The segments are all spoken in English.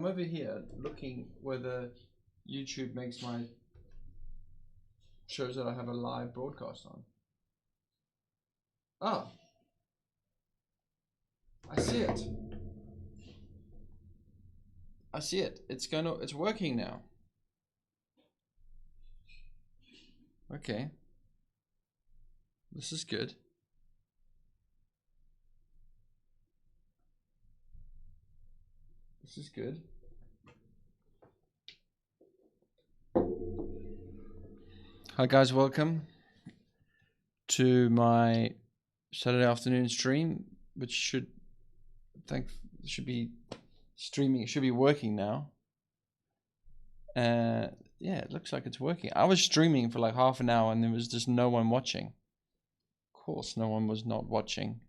I'm over here looking whether YouTube makes my shows that I have a live broadcast on. Ah, I see it. I see it. It's working now. Okay. This is good. This is good. Hi guys, welcome to my Saturday afternoon stream, which should be streaming. It should be working now. Yeah, it looks like it's working. I was streaming for like half an hour and there was just no one watching. Of course, no one was not watching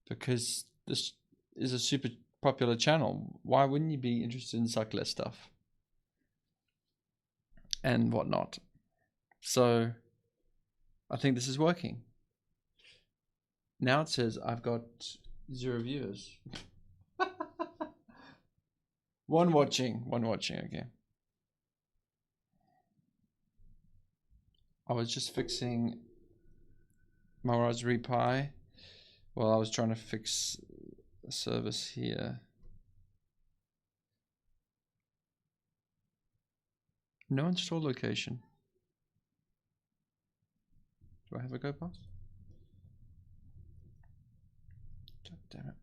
because this is a super popular channel. Why wouldn't you be interested in Suckless stuff and whatnot? So I think this is working. Now it says I've got 0 viewers. One watching, okay. I was just fixing my Raspberry Pi while I was trying to fix a service here. No install location. Do I have a go pass? Damn it.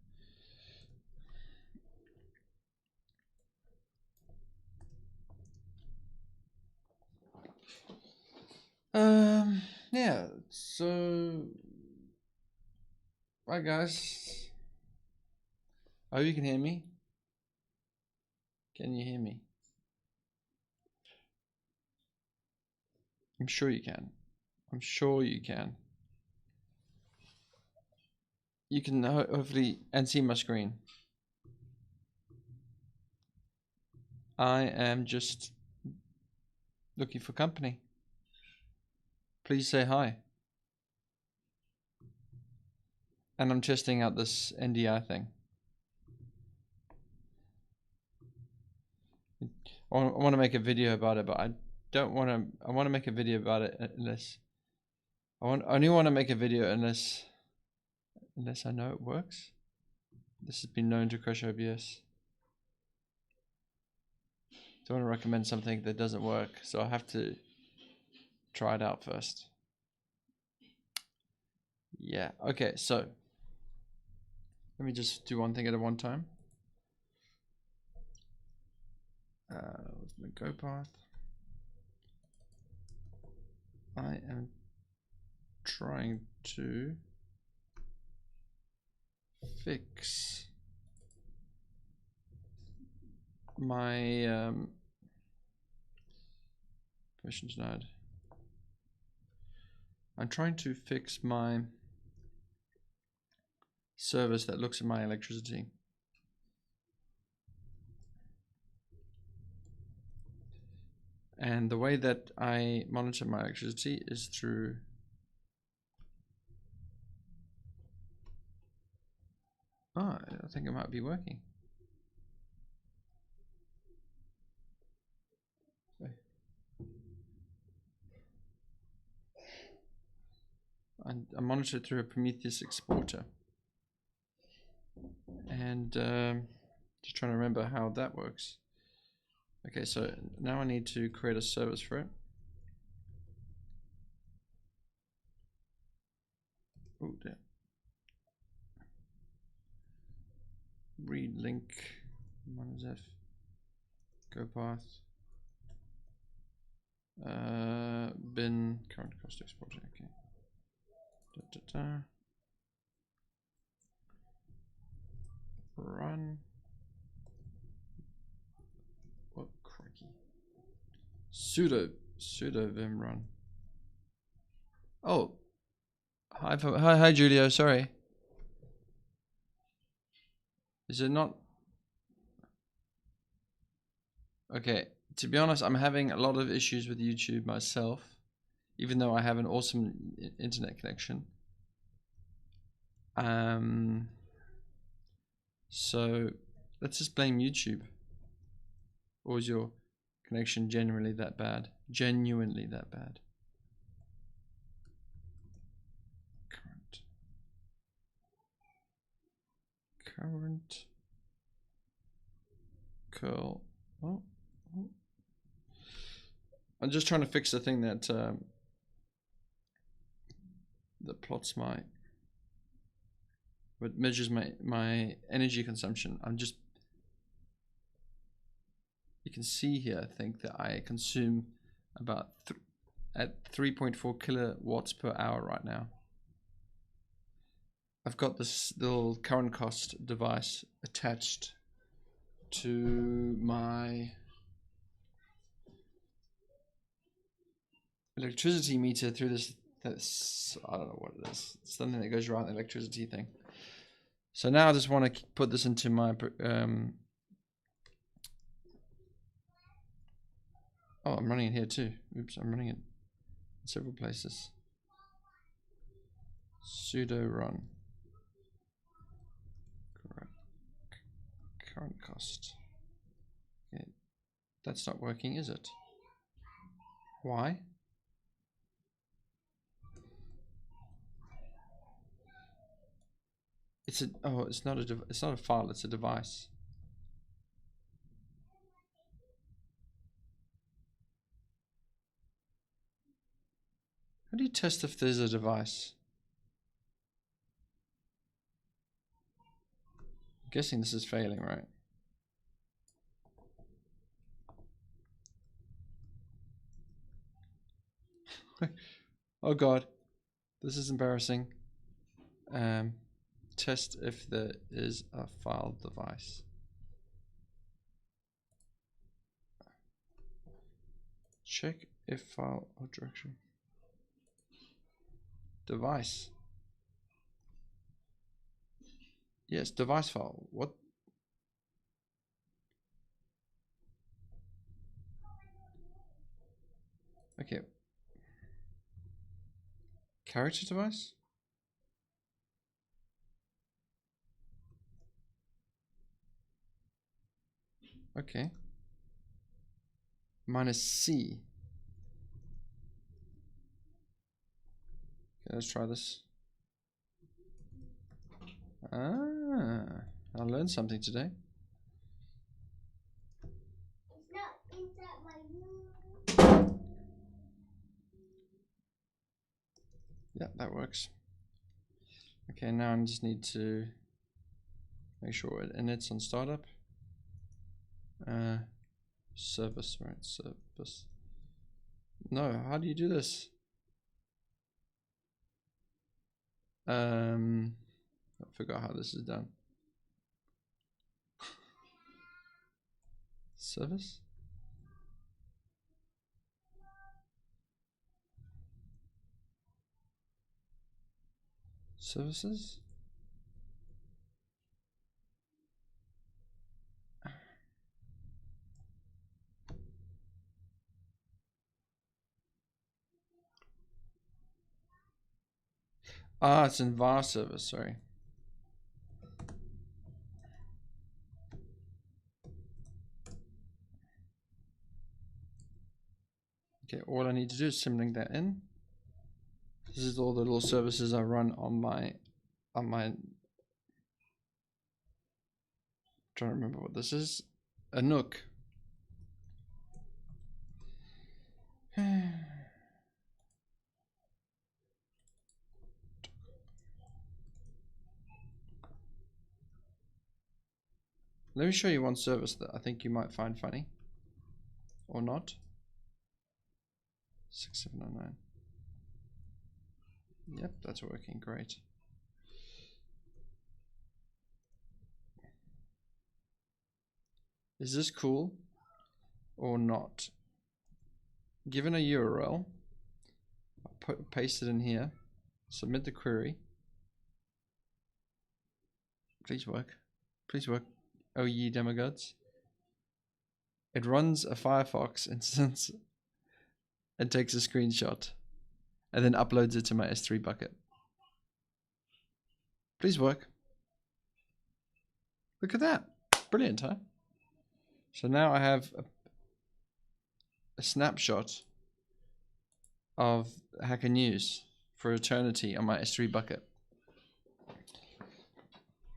Yeah, so right guys. Oh, you can hear me? Can you hear me? I'm sure you can. I'm sure you can. You can hopefully see my screen. I am just looking for company. Please say hi. And I'm testing out this NDI thing. I want to make a video about it, but I don't want to. I want to make a video about it unless only want to make a video unless I know it works. This has been known to crash OBS. Don't want to recommend something that doesn't work, so I have to try it out first. Yeah. Okay. So let me just do one thing at one time. With my go path, I am trying to fix my permissions node. I'm trying to fix my service that looks at my electricity. And the way that I monitor my electricity is through I think it might be working. And I monitor it through a Prometheus exporter. And just trying to remember how that works. Okay, so now I need to create a service for it. Oh, damn. Read link, -f, go path, bin current cost exporter. Okay. Run. What crikey? Sudo vim run. Oh, hi Julio. Sorry. Is it not? Okay. To be honest, I'm having a lot of issues with YouTube myself, even though I have an awesome internet connection. So let's just blame YouTube. or is your connection genuinely that bad? Genuinely that bad. Current curl. Oh. I'm just trying to fix the thing that that plots my, what measures my energy consumption. You can see here, I think, that I consume about at 3.4 kilowatts per hour right now. I've got this little current cost device attached to my electricity meter through this, I don't know what it is. It's something that goes around the electricity thing. So now I just want to put this into my oh, I'm running it here too. Oops, I'm running it in several places. Sudo run. Current cost. Okay. That's not working, is it? Why? It's not a file, it's a device. How do you test if there's a device? I'm guessing this is failing, right? Oh god, this is embarrassing. Test if there is a file device. Check if file or directory. Device. Yes, device file. What? Okay. Character device? Okay. Minus C. Okay, let's try this. Ah, I learned something today. It's not inside my room. Yeah, that works. Okay, now I just need to make sure it inits on startup. Service, right? Service. No, how do you do this? I forgot how this is done. Service? Services? Ah, it's in var service, sorry. Okay, all I need to do is symlink that in. This is all the little services I run on my trying to remember what this is. A Nook. Let me show you one service that I think you might find funny. Or not. 6709. Yep, that's working great. Is this cool or not? Given a URL, I'll paste it in here, submit the query. Please work. Please work. Oh ye demigods. It runs a Firefox instance and takes a screenshot and then uploads it to my S3 bucket. Please work. Look at that. Brilliant, huh? So now I have a snapshot of Hacker News for eternity on my S3 bucket.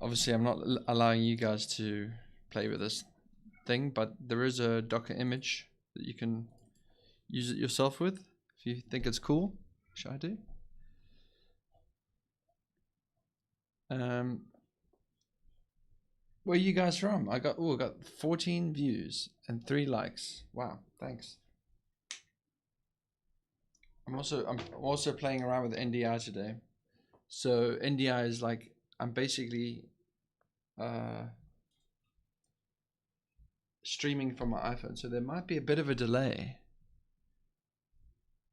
Obviously, I'm not allowing you guys to play with this thing, but there is a Docker image that you can use it yourself with if you think it's cool. Should I do? Where are you guys from? I got 14 views and 3 likes. Wow, thanks. I'm also playing around with NDI today. So NDI is like, I'm basically streaming from my iPhone, so there might be a bit of a delay.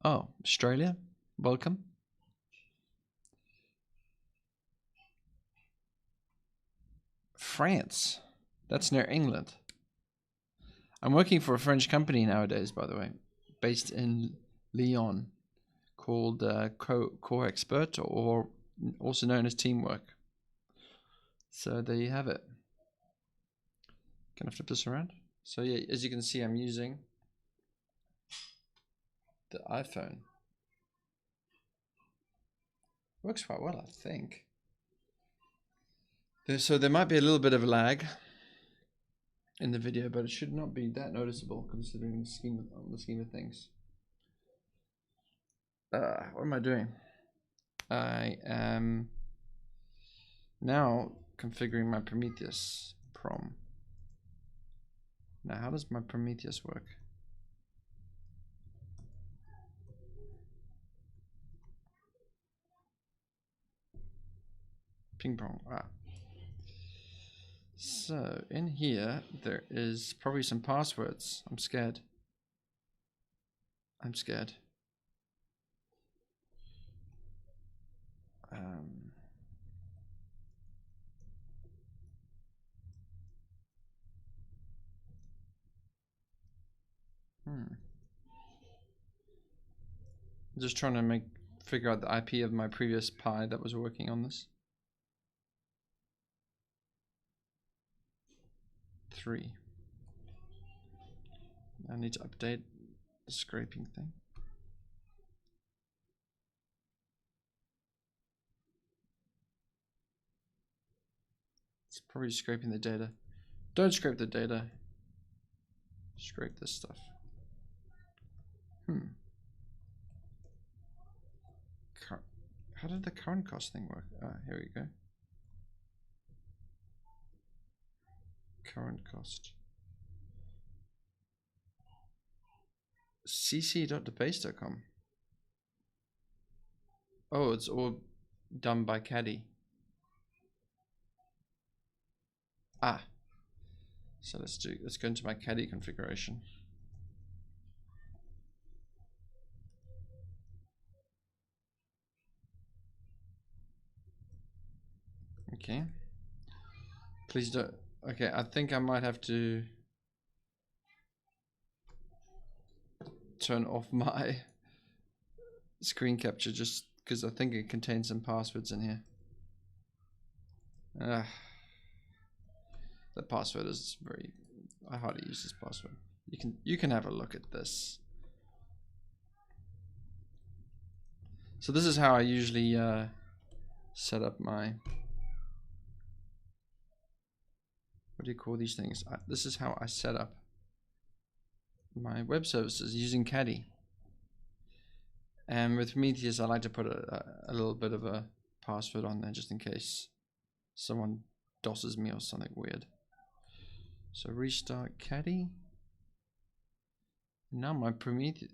Oh, Australia, welcome. France, that's near England. I'm working for a French company nowadays, by the way, based in Lyon, called Core Expert, or also known as Teamwork. So there you have it. Can I flip this around? So yeah, as you can see, I'm using the iPhone. Works quite well, I think. So there might be a little bit of a lag in the video, but it should not be that noticeable considering the scheme of things. What am I doing? I am now configuring my Prometheus prom. Now, how does my Prometheus work? Ping pong. So in here there is probably some passwords. I'm scared. I'm just trying to figure out the IP of my previous Pi that was working on this. 3. I need to update the scraping thing. It's probably scraping the data. Don't scrape the data. Scrape this stuff. How did the current cost thing work? Here we go. Current cost. cc.debase.com. Oh, it's all done by Caddy. So let's go into my Caddy configuration. Okay. Please don't. Okay, I think I might have to turn off my screen capture just because I think it contains some passwords in here. The password is I hardly use this password. You can have a look at this. So this is how I usually set up my, what do you call these things? This is how I set up my web services using Caddy. And with Prometheus, I like to put a little bit of a password on there just in case someone DOSes me or something weird. So restart Caddy. Now my Prometheus,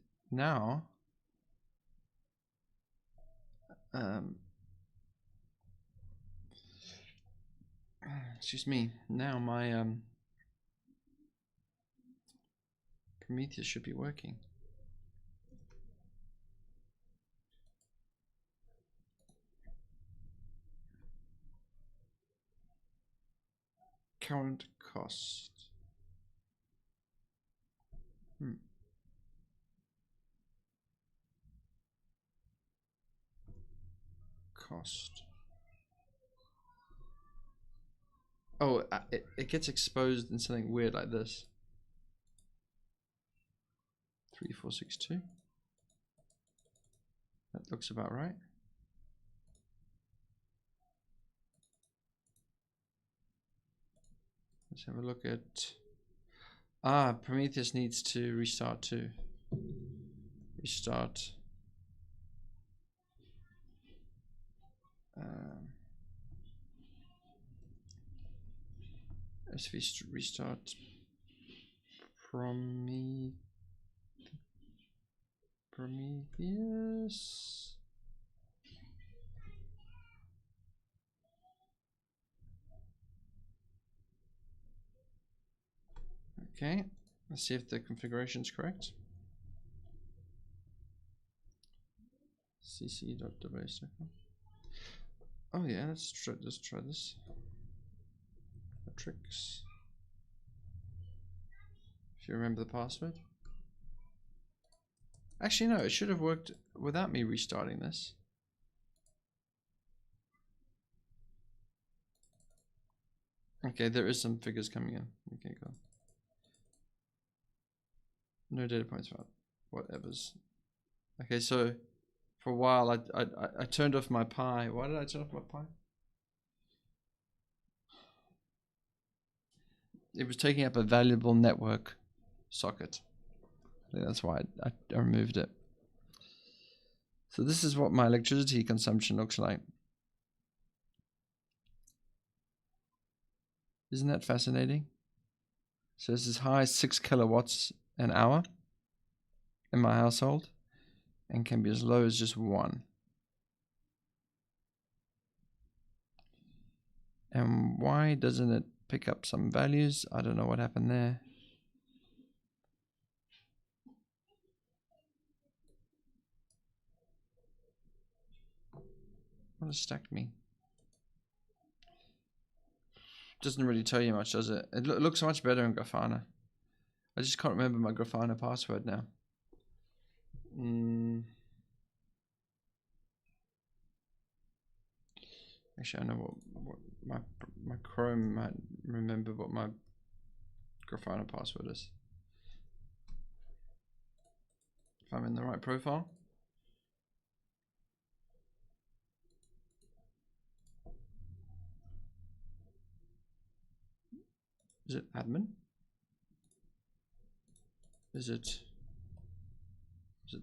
excuse me, now my Prometheus should be working. Current cost. Cost. Oh, it gets exposed in something weird like this. 3462. That looks about right. Let's have a look at... Prometheus needs to restart too. Restart. SV restart Prometheus. Okay, let's see if the configuration is correct. cc.device. Oh yeah, let's try this. Matrix. If you remember the password. Actually, no, it should have worked without me restarting this. Okay, there is some figures coming in. Okay, go. No data points found. Whatever's. Okay, so for a while I turned off my Pi. Why did I turn off my Pi? It was taking up a valuable network socket. I think that's why I removed it. So this is what my electricity consumption looks like. Isn't that fascinating? So it's as high as 6 kilowatts an hour in my household, and can be as low as just 1. And why doesn't it pick up some values? I don't know what happened there. What has stacked me? Doesn't really tell you much, does it? It looks much better in Grafana. I just can't remember my Grafana password now. Actually, I know what my Chrome might remember what my Grafana password is. If I'm in the right profile. Is it admin? Is it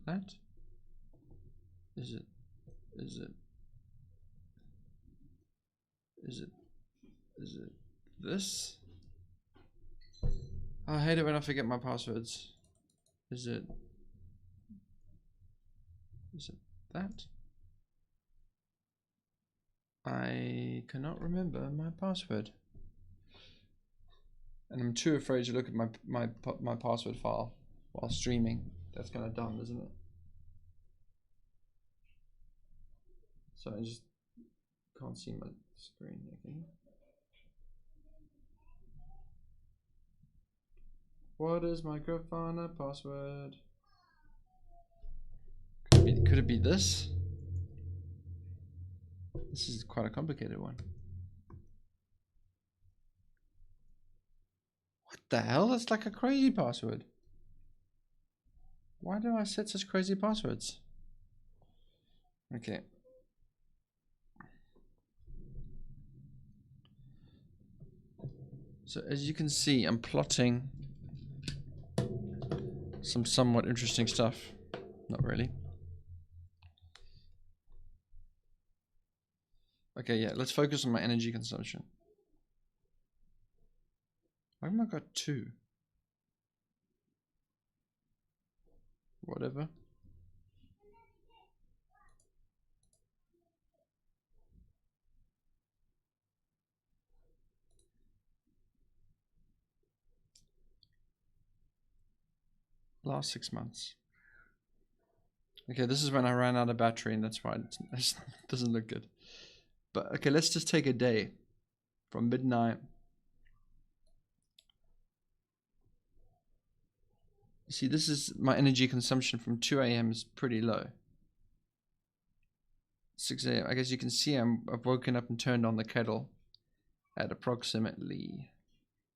that? Is it this? I hate it when I forget my passwords. Is it that? I cannot remember my password. And I'm too afraid to look at my password file while streaming. That's kind of dumb, isn't it? So I just can't see my screen again. What is my Grafana password? Could it be this? This is quite a complicated one. What the hell? That's like a crazy password. Why do I set such crazy passwords? Okay. So as you can see, I'm plotting some somewhat interesting stuff. Not really. Okay, yeah, let's focus on my energy consumption. Why have I got 2? Whatever. Last 6 months. Okay, this is when I ran out of battery, and that's why it doesn't look good. But okay, let's just take a day from midnight. You see, this is my energy consumption from 2 a.m. is pretty low. 6 a.m. I guess you can see I've woken up and turned on the kettle at approximately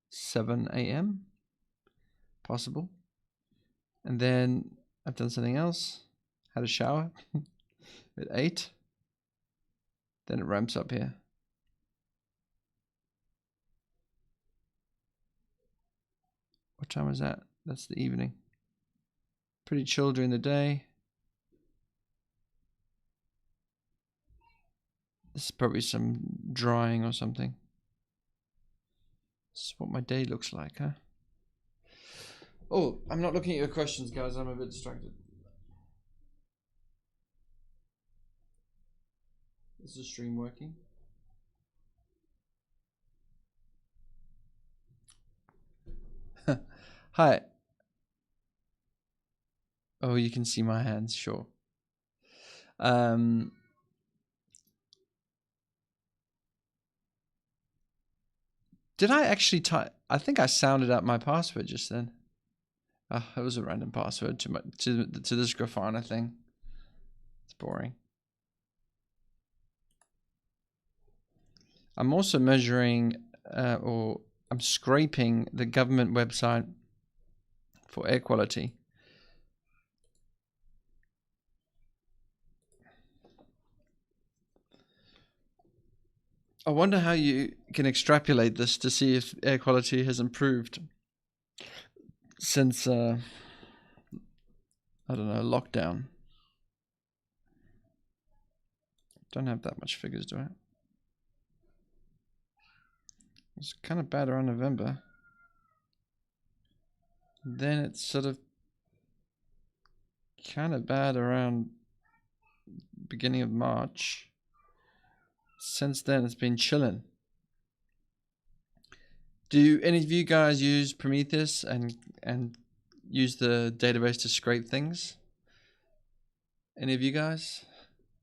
7 a.m. Possible. And then I've done something else. Had a shower at 8. Then it ramps up here. What time is that? That's the evening. Pretty chill during the day. This is probably some drying or something. This is what my day looks like, huh? Oh, I'm not looking at your questions, guys. I'm a bit distracted. Is the stream working? Hi. Oh, you can see my hands, sure. Did I actually type? I think I sounded out my password just then. It was a random password to this Grafana thing. It's boring. I'm also measuring, or I'm scraping the government website for air quality. I wonder how you can extrapolate this to see if air quality has improved since, I don't know, lockdown. Don't have that much figures, do I? It's kind of bad around November. Then it's sort of kind of bad around beginning of March. Since then, it's been chilling. Do any of you guys use Prometheus and use the database to scrape things? Any of you guys?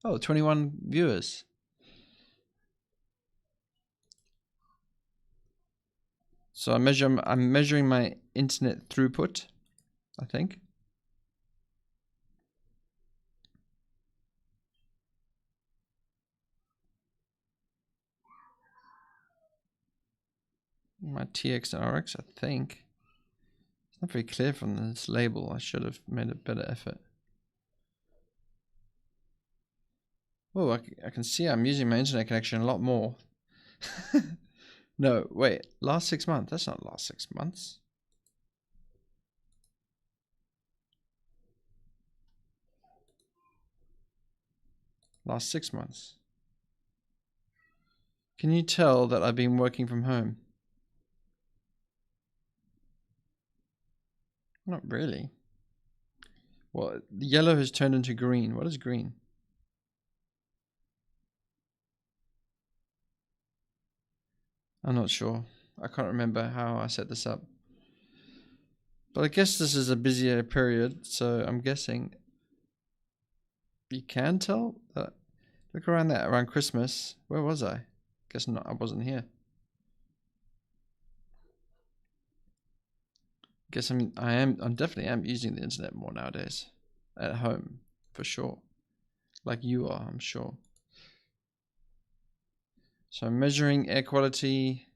Oh, 21 viewers. So I'm measuring my internet throughput, I think. My TX and RX, I think. It's not very clear from this label. I should have made a better effort. Oh, I can see I'm using my internet connection a lot more. No, wait. Last 6 months. That's not last 6 months. Last 6 months. Can you tell that I've been working from home? Not really. Well, the yellow has turned into green. What is green? I'm not sure. I can't remember how I set this up. But I guess this is a busier period, so I'm guessing you can tell that. Look around that, around Christmas. Where was I? Guess not, I wasn't here. Guess I'm definitely am using the internet more nowadays. At home, for sure. Like you are, I'm sure. So I'm measuring air quality,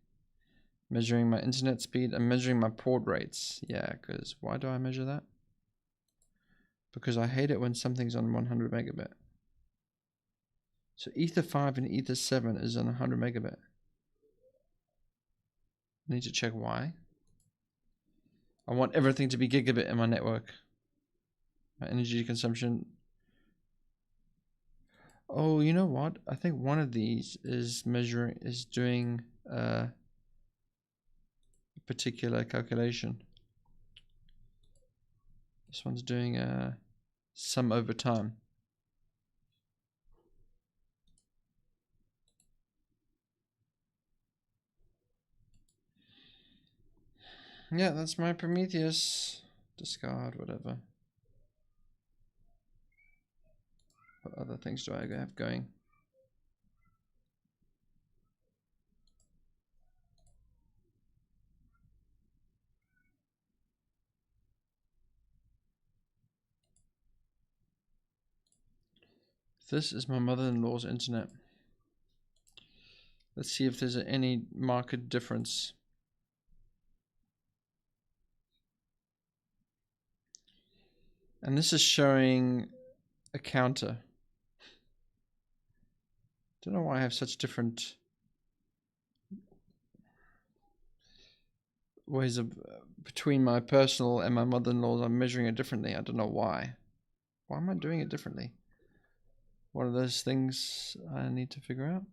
measuring my internet speed, and measuring my port rates. Yeah, because why do I measure that? Because I hate it when something's on 100 megabit. So Ether 5 and Ether 7 is on 100 megabit. I need to check why. I want everything to be gigabit in my network. My energy consumption. Oh, you know what? I think one of these is doing a particular calculation. This one's doing a sum over time. Yeah, that's my Prometheus. Discard, whatever. What other things do I have going? This is my mother-in-law's internet. Let's see if there's any market difference. And this is showing a counter. Don't know why I have such different ways of between my personal and my mother-in-law's. I'm measuring it differently. I don't know why. Why am I doing it differently? What are those things I need to figure out?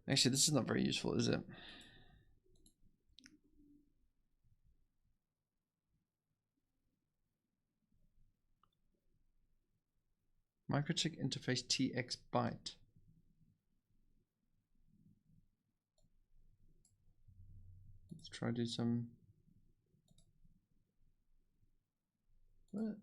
Actually, this is not very useful, is it? Microchip interface TX byte. Let's try to do some. What?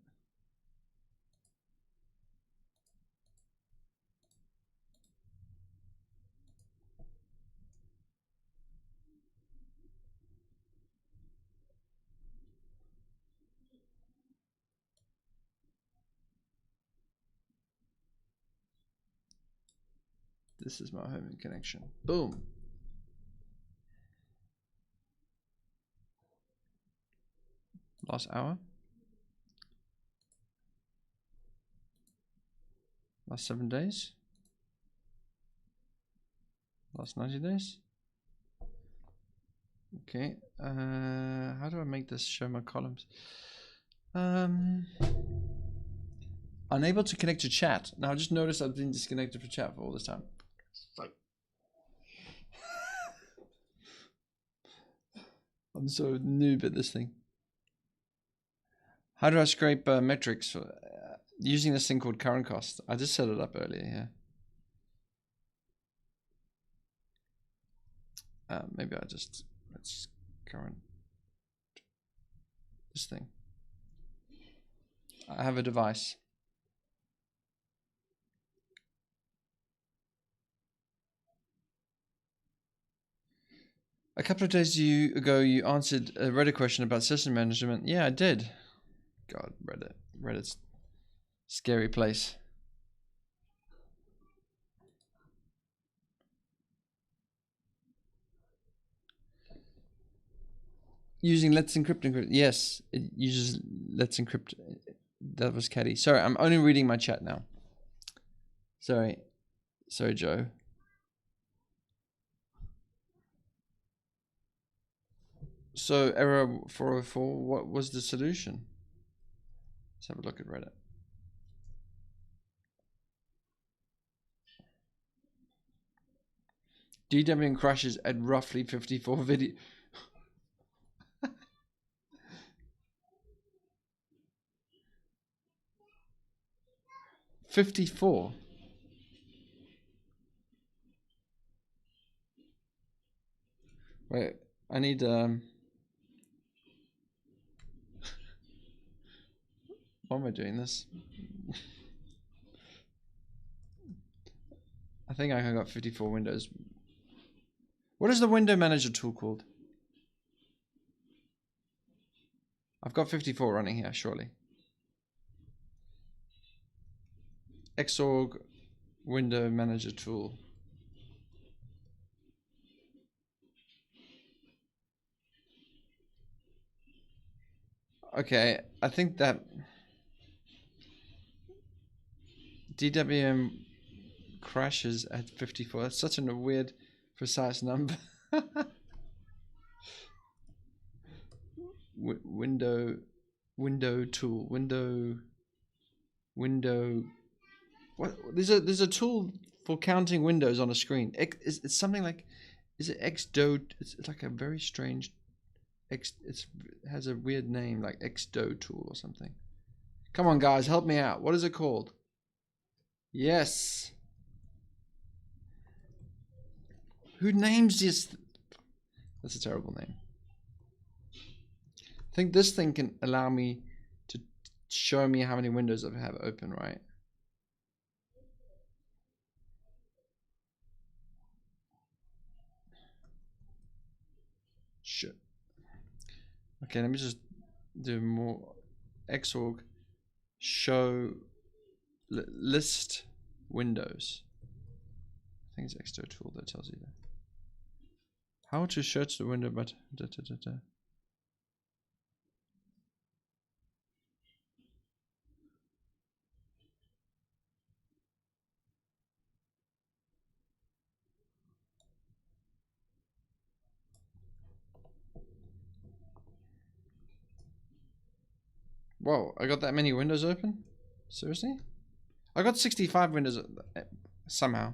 This is my home connection. Boom. Last hour. Last 7 days. Last 90 days. Okay. How do I make this show my columns? Unable to connect to chat. Now I just noticed I've been disconnected from chat for all this time. I'm so noob at this thing. How do I scrape metrics for, using this thing called current cost? I just set it up earlier. Yeah. Maybe let's current this thing. I have a device. A couple of days ago, you answered a Reddit question about system management. Yeah, I did. God, Reddit. Reddit's scary place. Using Let's Encrypt. Yes, it uses Let's Encrypt. That was Caddy. Sorry, I'm only reading my chat now. Sorry, Joe. So error 404, what was the solution? Let's have a look at Reddit. DWM crashes at roughly 54 video. 54. Wait, I need why am I doing this? I think I got 54 windows. What is the window manager tool called? I've got 54 running here, surely. Xorg window manager tool. Okay, I think that DWM crashes at 54. That's such a weird, precise number. Window tool. Window. What? There's a tool for counting windows on a screen. It's something like, is it XDO? It's like a very strange. It has a weird name like XDO tool or something. Come on, guys, help me out. What is it called? Yes. Who names this? That's a terrible name. I think this thing can allow me to show me how many windows I have open, right? Shit. Okay, let me just do more. Xorg show list windows. I think it's XDO tool that tells you that. How to search the window, but Whoa, I got that many windows open? Seriously? I got 65 windows somehow.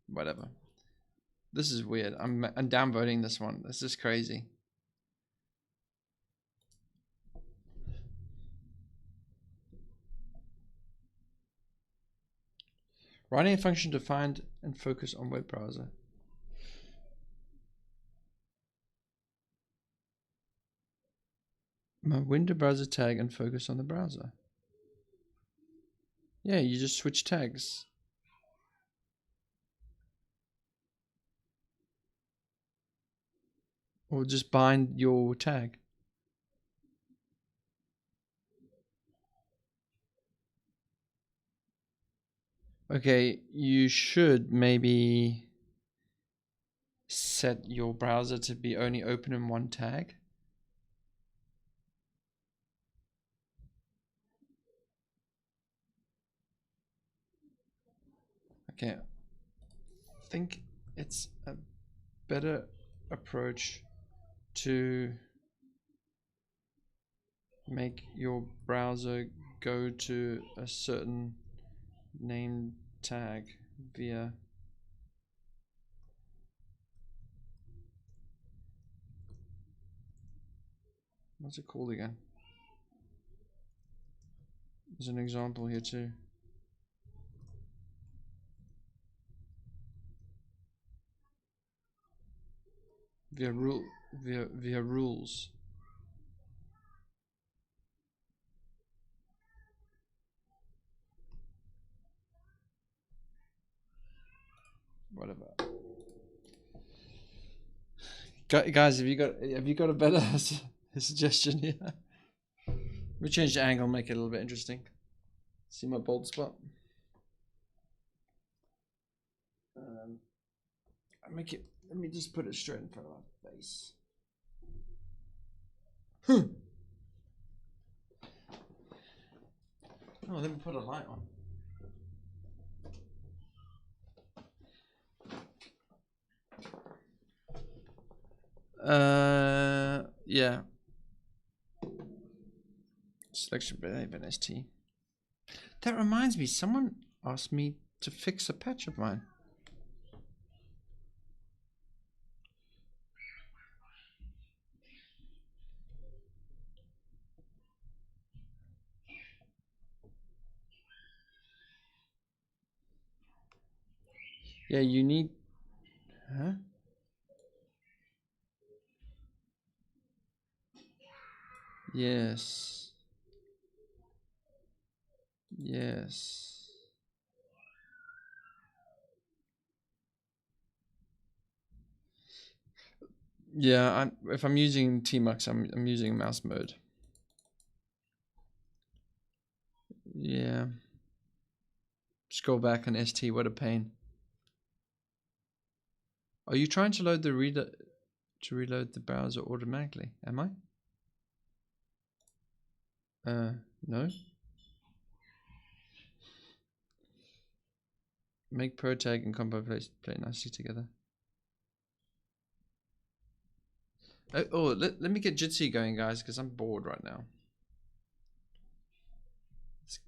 Whatever. This is weird. I'm downvoting this one. This is crazy. Writing a function to find and focus on web browser. My window browser tag and focus on the browser. Yeah, you just switch tags. Or just bind your tag. Okay, you should maybe set your browser to be only open in one tag. Okay, I think it's a better approach to make your browser go to a certain name tag via what's it called again? There's an example here too. Via rules. Whatever. Guys, have you got a better suggestion here? We change the angle, make it a little bit interesting. See my bold spot? Make it. Let me just put it straight in front of my face. Oh, let me put a light on. Yeah. Selection behave an ST. That reminds me, someone asked me to fix a patch of mine. Yeah, you need. Huh? Yes. Yes. Yeah, if I'm using Tmux, I'm using mouse mode. Yeah. Scroll back on ST, what a pain. Are you trying to load the reader to reload the browser automatically? Am I? No. Make pro tag and combo play nicely together. Let me get Jitsi going, guys, because I'm bored right now.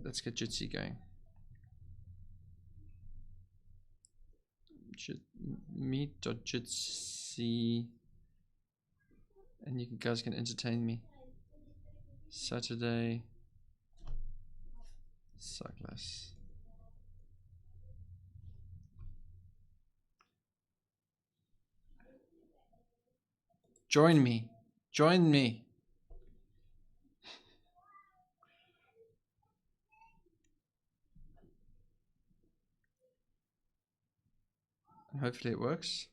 Let's get Jitsi going. Meet.jitsi, and you guys can entertain me. Saturday, Suckless. Join me. Join me. And hopefully it works.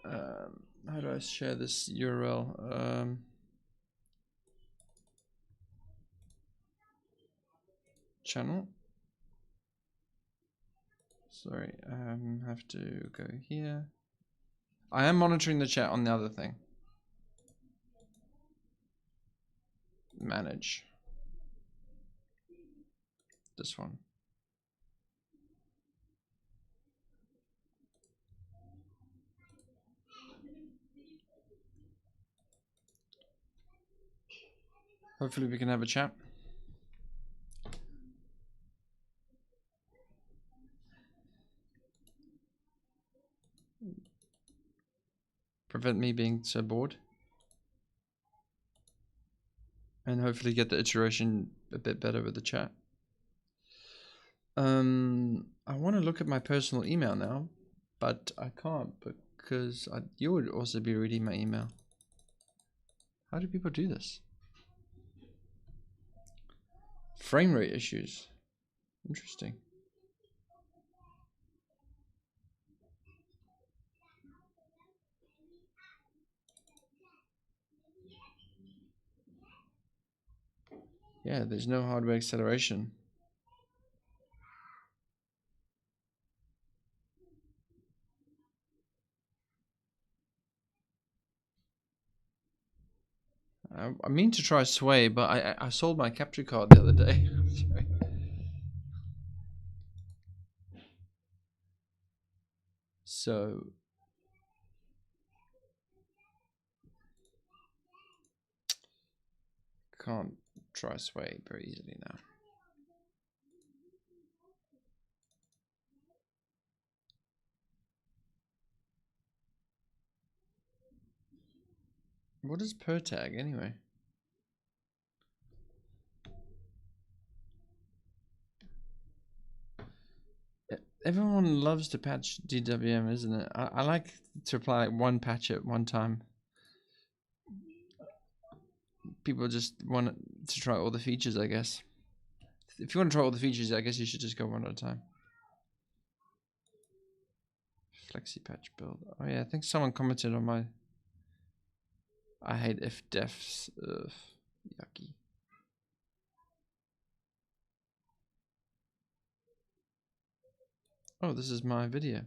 How do I share this URL? Channel. Sorry, I have to go here. I am monitoring the chat on the other thing. Manage. This one. Hopefully we can have a chat. Prevent me being so bored. And hopefully get the iteration a bit better with the chat. I want to look at my personal email now, but I can't because you would also be reading my email. How do people do this? Frame rate issues. Interesting. Yeah, there's no hardware acceleration. I mean to try Sway, but I sold my capture card the other day. Sorry. So can't try Sway very easily now. What is per tag anyway? Everyone loves to patch DWM, isn't it? I like to apply like one patch at one time. People just want to try all the features, I guess. If you want to try all the features, I guess you should just go one at a time. Flexi patch build. Oh yeah, I think someone commented on my... I hate if defs. Ugh, yucky. Oh, this is my video.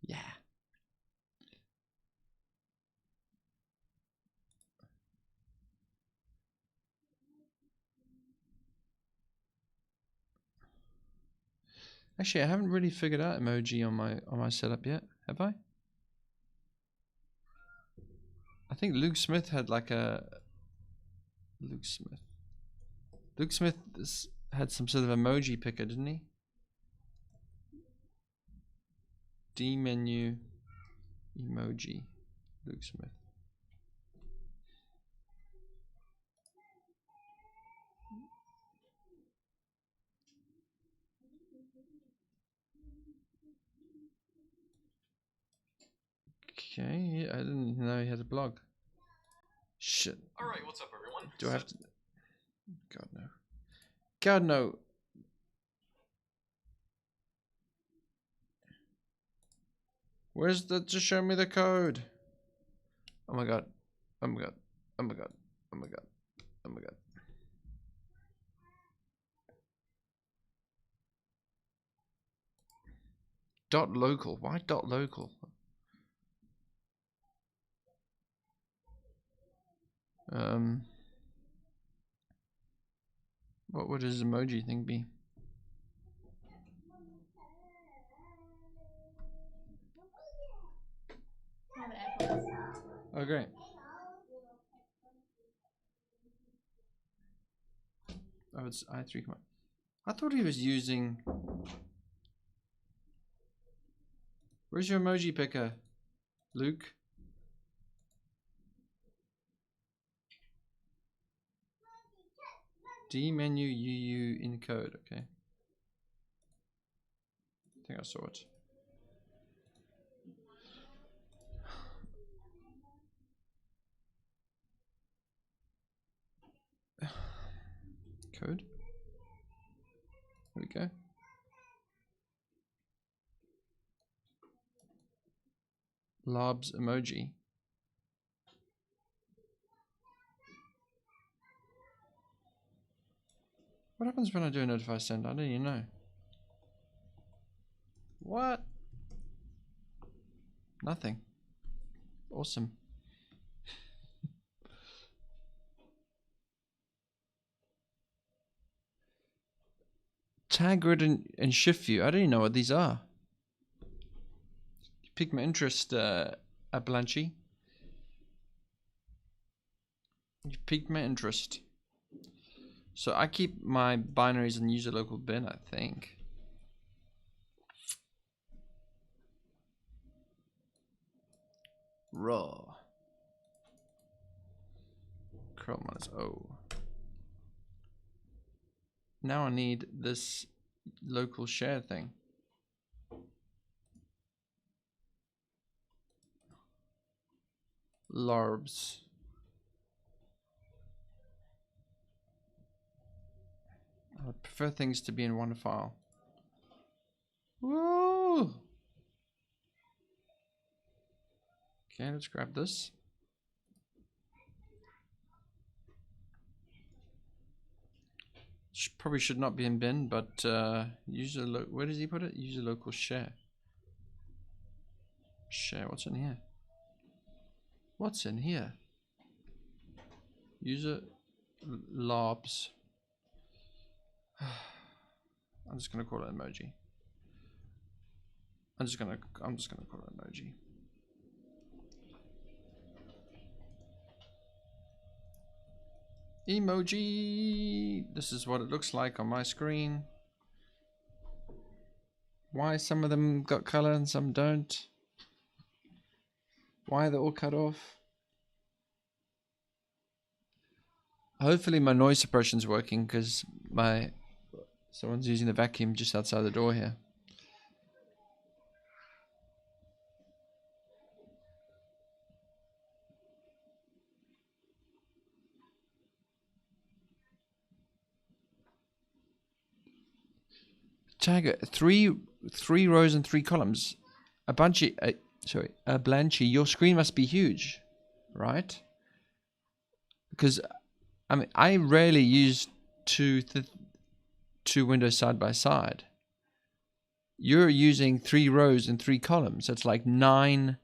Yeah. Actually, I haven't really figured out emoji on my setup yet, have I? I think Luke Smith had like a... Luke Smith had some sort of emoji picker, didn't he? D menu emoji. Luke Smith. Okay, I didn't know he had a blog. Shit. Alright, what's up everyone? Do I have to... God no. God no. Where's the... Just show me the code. Oh my god. Oh my god. Oh my god. Oh my god. Oh my god. Dot local. Why dot local? What would his emoji thing be? Oh great. Oh, it's i3. I thought he was using... Where's your emoji picker, Luke? D menu UU encode. Okay. I think I saw it. Code. There we go. Labs emoji. What happens when I do a notify send? I don't even know. What? Nothing. Awesome. Tag grid and shift view. I don't even know what these are. piqued my interest, Ablanchi. You've piqued my interest. So I keep my binaries in user local bin, I think. Raw. Curl minus O. Now I need this local share thing. Larbs. I would prefer things to be in one file. Woo! Okay, let's grab this. Probably should not be in bin, but where does he put it? User local share. Share, what's in here? What's in here? User lobs. I'm just gonna call it emoji. I'm just gonna call it emoji. Emoji. This is what it looks like on my screen. Why some of them got color and some don't? Why are they all cut off? Hopefully my noise suppression's working because someone's using the vacuum just outside the door here. Tiger, three rows and 3 columns. Blanchy, your screen must be huge, right? Because I mean, I rarely use two windows side by side. You're using 3 rows and 3 columns. That's like 9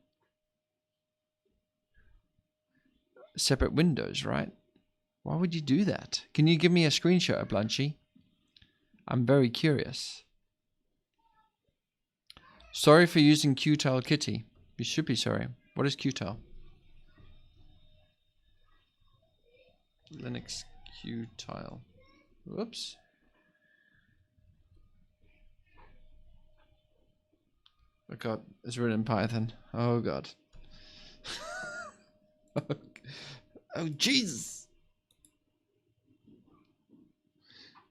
separate windows, right? Why would you do that? Can you give me a screenshot, Blanchy? I'm very curious. Sorry for using Qtile Kitty. You should be sorry. What is Qtile? Linux Qtile. Whoops. Oh god, it's written in Python. Oh god. Oh Jesus.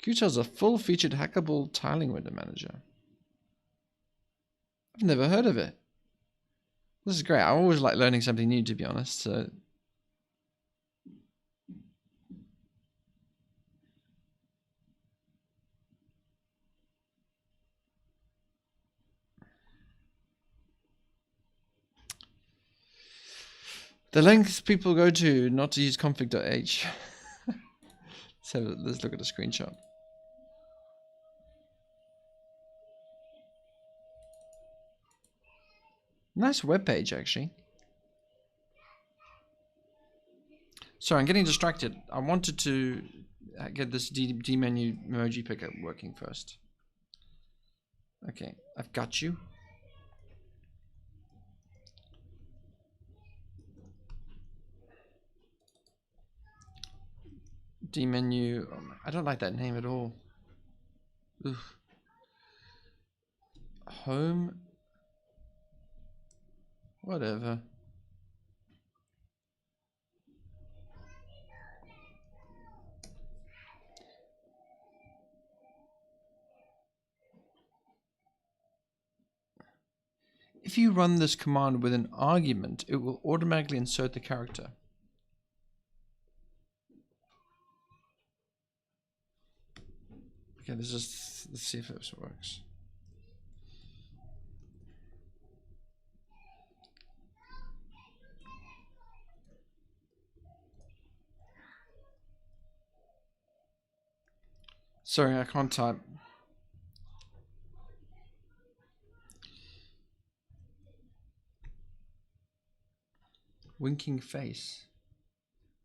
Qtile is a full-featured hackable tiling window manager. I've never heard of it. This is great. I always like learning something new, to be honest. So the lengths people go to not to use config.h. Let's look at a screenshot. Nice web page, actually. Sorry, I'm getting distracted. I wanted to get this D menu emoji picker working first. Okay, I've got you. D menu. Oh, I don't like that name at all. Ugh. Home. Whatever. If you run this command with an argument, it will automatically insert the character. Okay, let's see if this works. Sorry, I can't type. Winking face.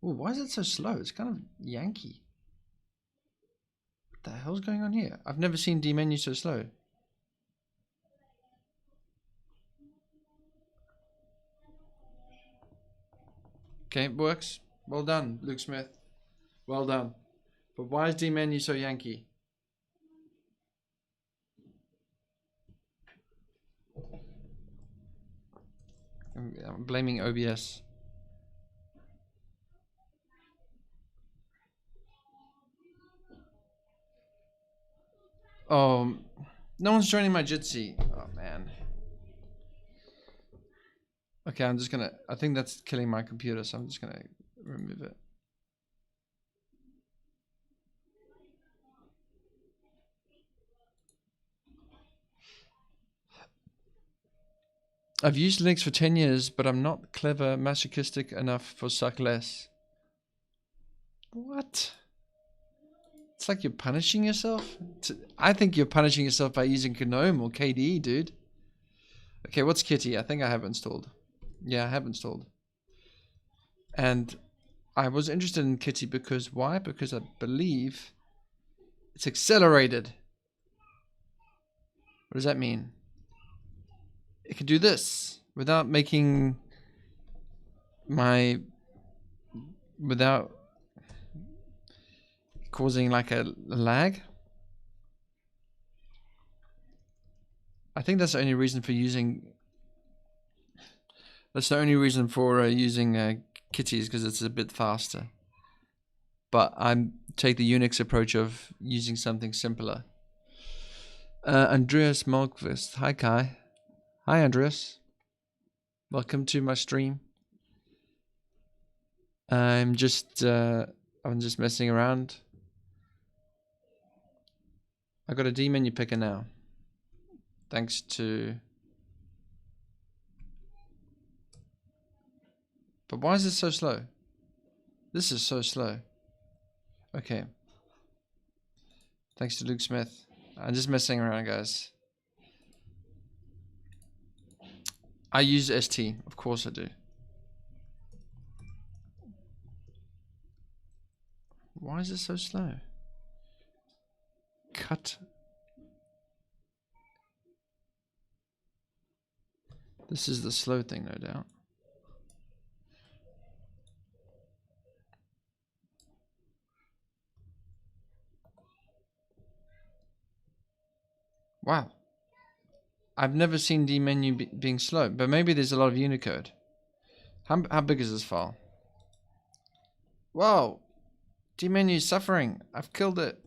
Oh, why is it so slow? It's kind of Yankee. What the hell's going on here? I've never seen D menu so slow. Okay, it works. Well done, Luke Smith. Well done. But why is D-Menu so Yankee? I'm blaming OBS. Oh, no one's joining my Jitsi. Oh, man. Okay, I'm just gonna... I think that's killing my computer, so I'm just gonna remove it. I've used Linux for 10 years, but I'm not clever, masochistic enough for Suckless. What? It's like you're punishing yourself? I think you're punishing yourself by using GNOME or KDE, dude. Okay, what's Kitty? I think I have installed. Yeah, I have installed. And I was interested in Kitty because why? Because I believe it's accelerated. What does that mean? It can do this without making without causing like a lag. I think that's the only reason for using. That's the only reason for using Kitties, because it's a bit faster. But I take the Unix approach of using something simpler. Andreas Malmqvist. Hi, Kai. Hi, Andreas. Welcome to my stream. I'm just messing around. I got a D menu picker now. Thanks to... But why is it so slow? This is so slow. Okay. Thanks to Luke Smith. I'm just messing around, guys. I use ST. Of course I do. Why is it so slow? Cut. This is the slow thing, no doubt. Wow. I've never seen dmenu being slow, but maybe there's a lot of Unicode. How big is this file? Whoa! Dmenu is suffering. I've killed it.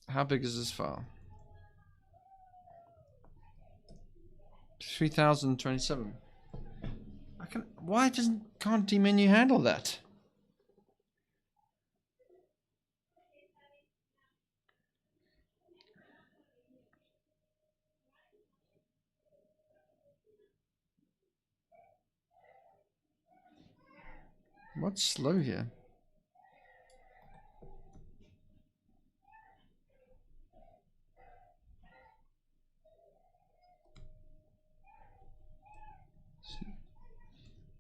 How big is this file? 3027. Why can't dmenu handle that? What's slow here?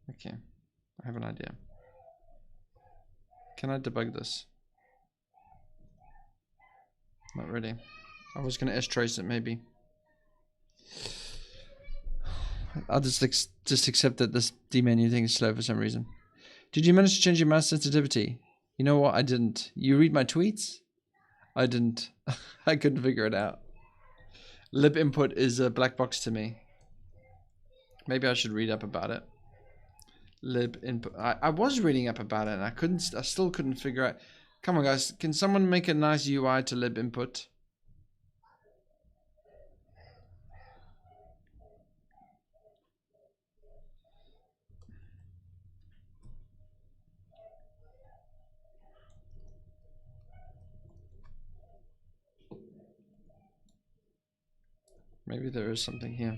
Okay, I have an idea. Can I debug this? Not really. I was going to strace it maybe. I'll just accept that this dmenu thing is slow for some reason. Did you manage to change your mouse sensitivity? You know what? I didn't. You read my tweets? I didn't. I couldn't figure it out. Lib input is a black box to me. Maybe I should read up about it. Lib input. I was reading up about it and I still couldn't figure out. Come on guys, can someone make a nice UI to lib input? Maybe there is something here.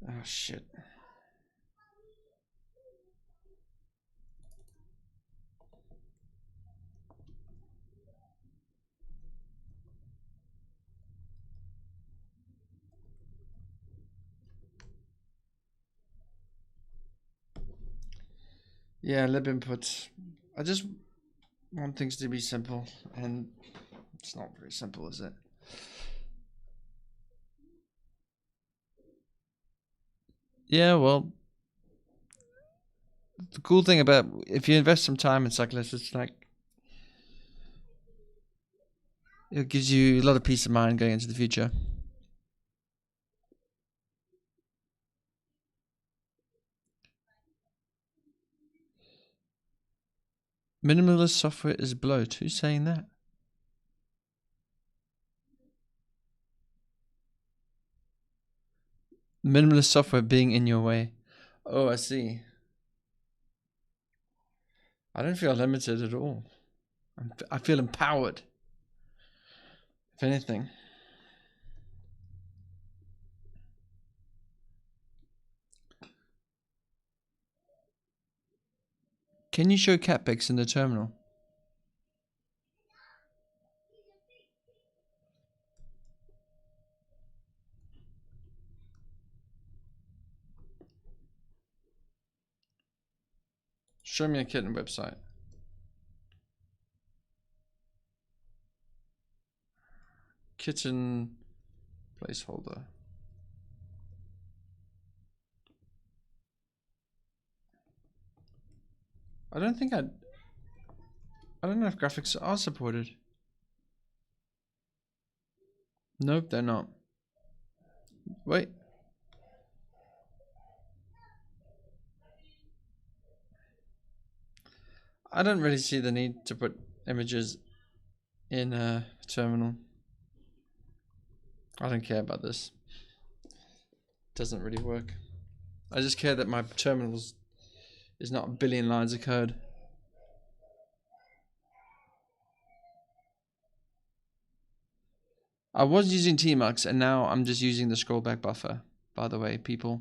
Oh shit. Yeah, lib input. I just want things to be simple, and It's not very simple, is it? Yeah, well, the cool thing about if you invest some time in Suckless, it's like it gives you a lot of peace of mind going into the future. Minimalist software is bloat. Who's saying that? Minimalist software being in your way. Oh, I see. I don't feel limited at all. I feel empowered. If anything. Can you show cat pics in the terminal? Show me a kitten website. Kitten placeholder. I don't know if graphics are supported. Nope, they're not. Wait. I don't really see the need to put images in a terminal. I don't care about this. It doesn't really work. I just care that my terminal is not a billion lines of code. I was using Tmux and now I'm just using the scrollback buffer, by the way, people.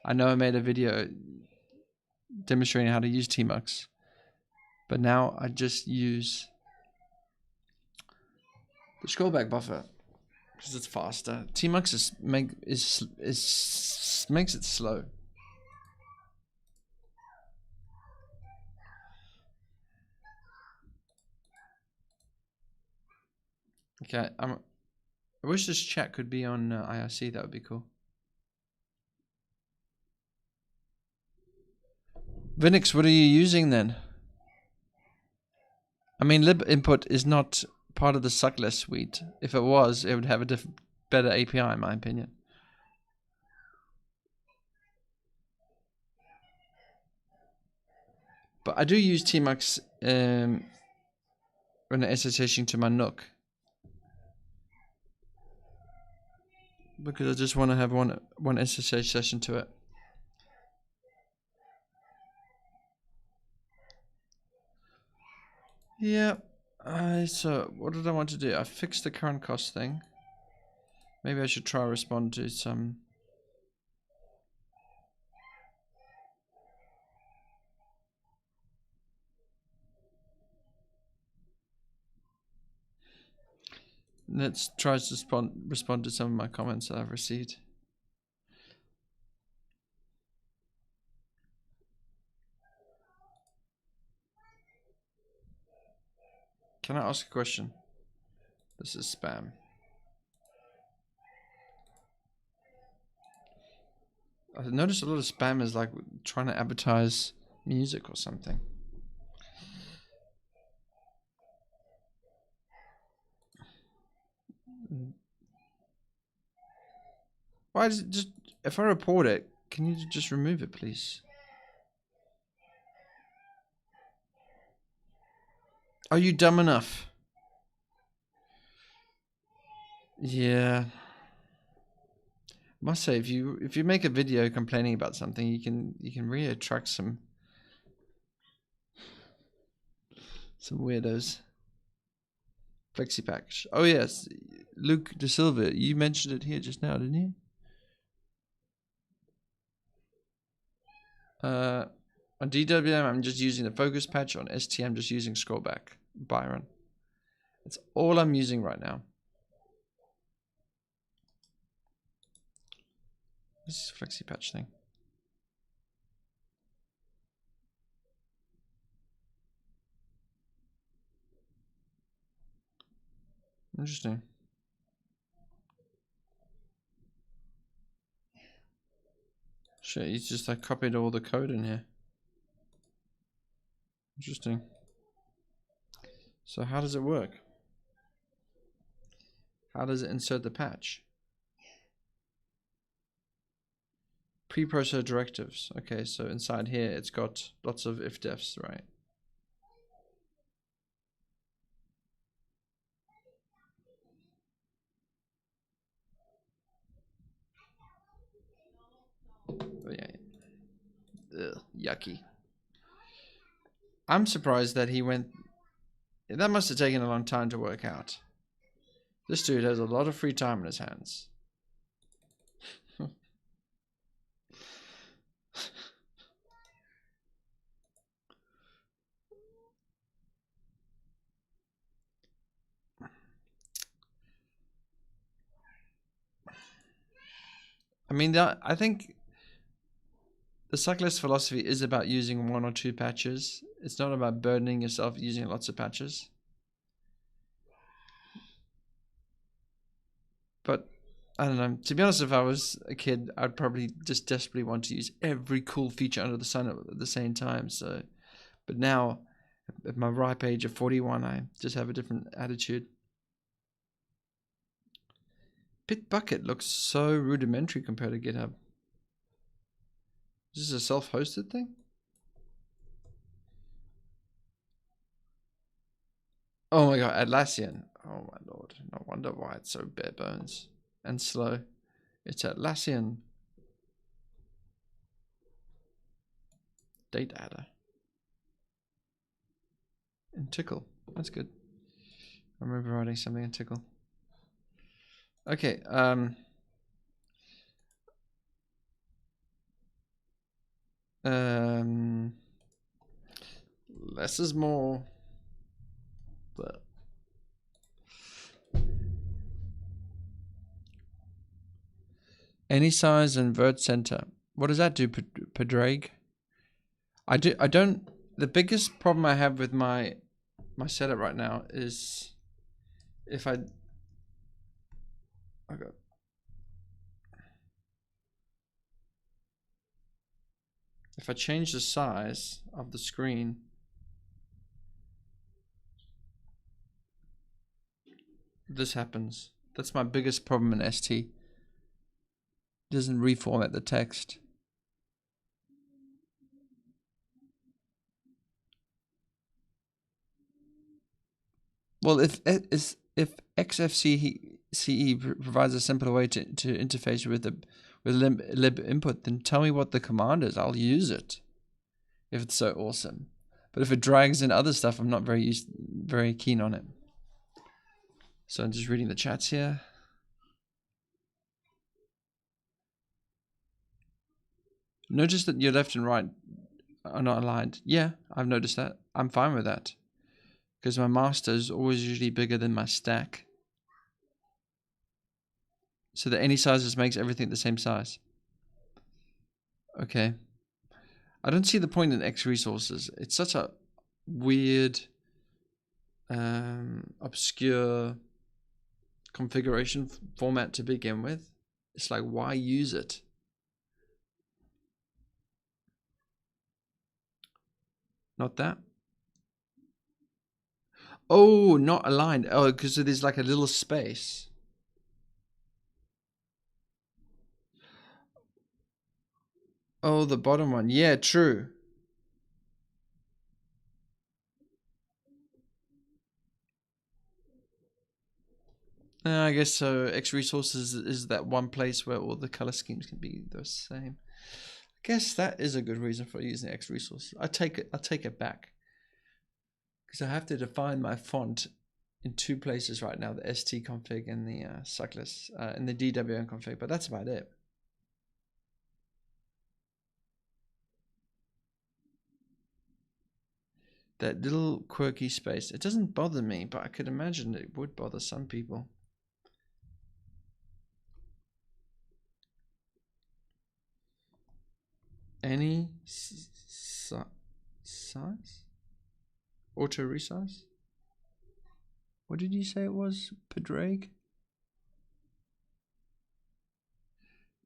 I know I made a video demonstrating how to use Tmux, but now I just use the scrollback buffer because it's faster. Tmux makes it slow. Okay, I wish this chat could be on IRC. That would be cool. Linux, what are you using then? I mean, lib input is not part of the Suckless suite. If it was, it would have a better API, in my opinion. But I do use Tmux when SSHing to my NUC. Because I just want to have one SSH session to it. Yeah. So what did I want to do? I fixed the current cost thing. Maybe I should try to respond to some. Let's try to respond to some of my comments that I've received. Can I ask a question? This is spam. I noticed a lot of spam is like trying to advertise music or something. Why does it just, if I report it, can you just remove it, please? Are you dumb enough? Yeah. Must say, if you make a video complaining about something, you can really attract some weirdos. Flexi package. Oh yes, Luke De Silva. You mentioned it here just now, didn't you? On DWM, I'm just using the focus patch. On ST, I'm just using scrollback. Byron. That's all I'm using right now. This is flexi patch thing. Interesting. Shit, he's just like copied all the code in here. Interesting. So how does it work? How does it insert the patch? Preprocessor directives. Okay, so inside here it's got lots of if-defs, right? Oh, yeah. Ugh, yucky. I'm surprised that he went... That must have taken a long time to work out. This dude has a lot of free time in his hands. I mean, I think the Suckless philosophy is about using 1 or 2 patches. It's not about burdening yourself using lots of patches. But I don't know. To be honest, if I was a kid, I'd probably just desperately want to use every cool feature under the sun at the same time. So, but now, at my ripe age of 41, I just have a different attitude. Bitbucket looks so rudimentary compared to GitHub. Is this a self-hosted thing? Oh my god, Atlassian. Oh my lord. No wonder why it's so bare bones and slow. It's Atlassian. Date adder. And Tickle. That's good. I remember writing something in Tickle. Okay, less is more. But any size invert center. What does that do, Padraig? I don't. The biggest problem I have with my setup right now is if I change the size of the screen, this happens. That's my biggest problem in ST. It doesn't reformat the text. Well, if XFCE provides a simpler way to interface with lib input, then tell me what the command is. I'll use it if it's so awesome. But if it drags in other stuff, I'm not very keen on it. So I'm just reading the chats here. Notice that your left and right are not aligned. Yeah, I've noticed that. I'm fine with that. Because my master is always usually bigger than my stack. So that any sizes makes everything the same size. Okay. I don't see the point in X resources. It's such a weird, obscure configuration format to begin with. It's like, why use it? Not that. Oh, not aligned. Oh, because there's like a little space. Oh, the bottom one. Yeah, true. I guess so. X resources is that one place where all the color schemes can be the same. I guess that is a good reason for using X resources. I take it back. Because I have to define my font in 2 places right now, the ST config and the Suckless, and the DWM config, but that's about it. That little quirky space, it doesn't bother me, but I could imagine it would bother some people. Any size? Auto resize? What did you say it was? Padraig?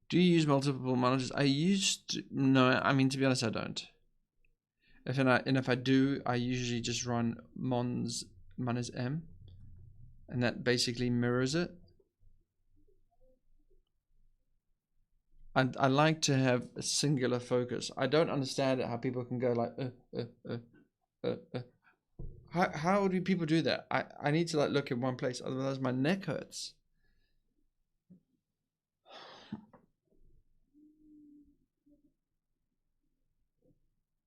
Do you use multiple monitors? No, I mean, to be honest, I don't. If I do, I usually just run Mons -M, and that basically mirrors it. I like to have a singular focus. I don't understand it, how people can go like How do people do that? I need to like look in one place, otherwise my neck hurts.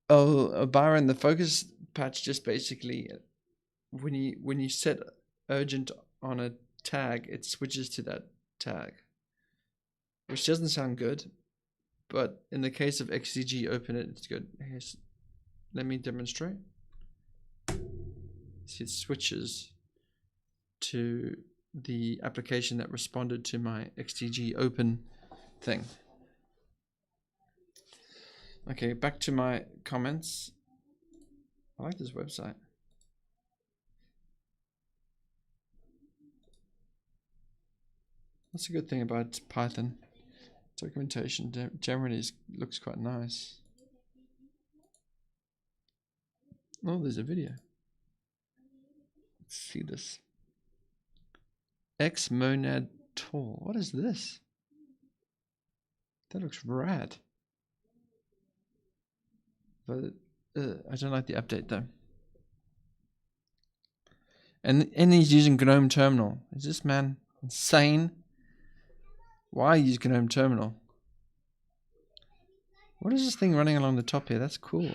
Oh, Byron, the focus patch just basically when you set urgent on a tag, it switches to that tag, which doesn't sound good, but in the case of XCG open it's good. Here's, let me demonstrate. See, it switches to the application that responded to my XTG open thing. Okay, back to my comments. I like this website. That's a good thing about Python. Documentation generally looks quite nice. Oh, there's a video. Let's see this. X monad tall. What is this? That looks rad. But I don't like the update though. And he's using GNOME Terminal. Is this man insane? Why use GNOME Terminal? What is this thing running along the top here? That's cool.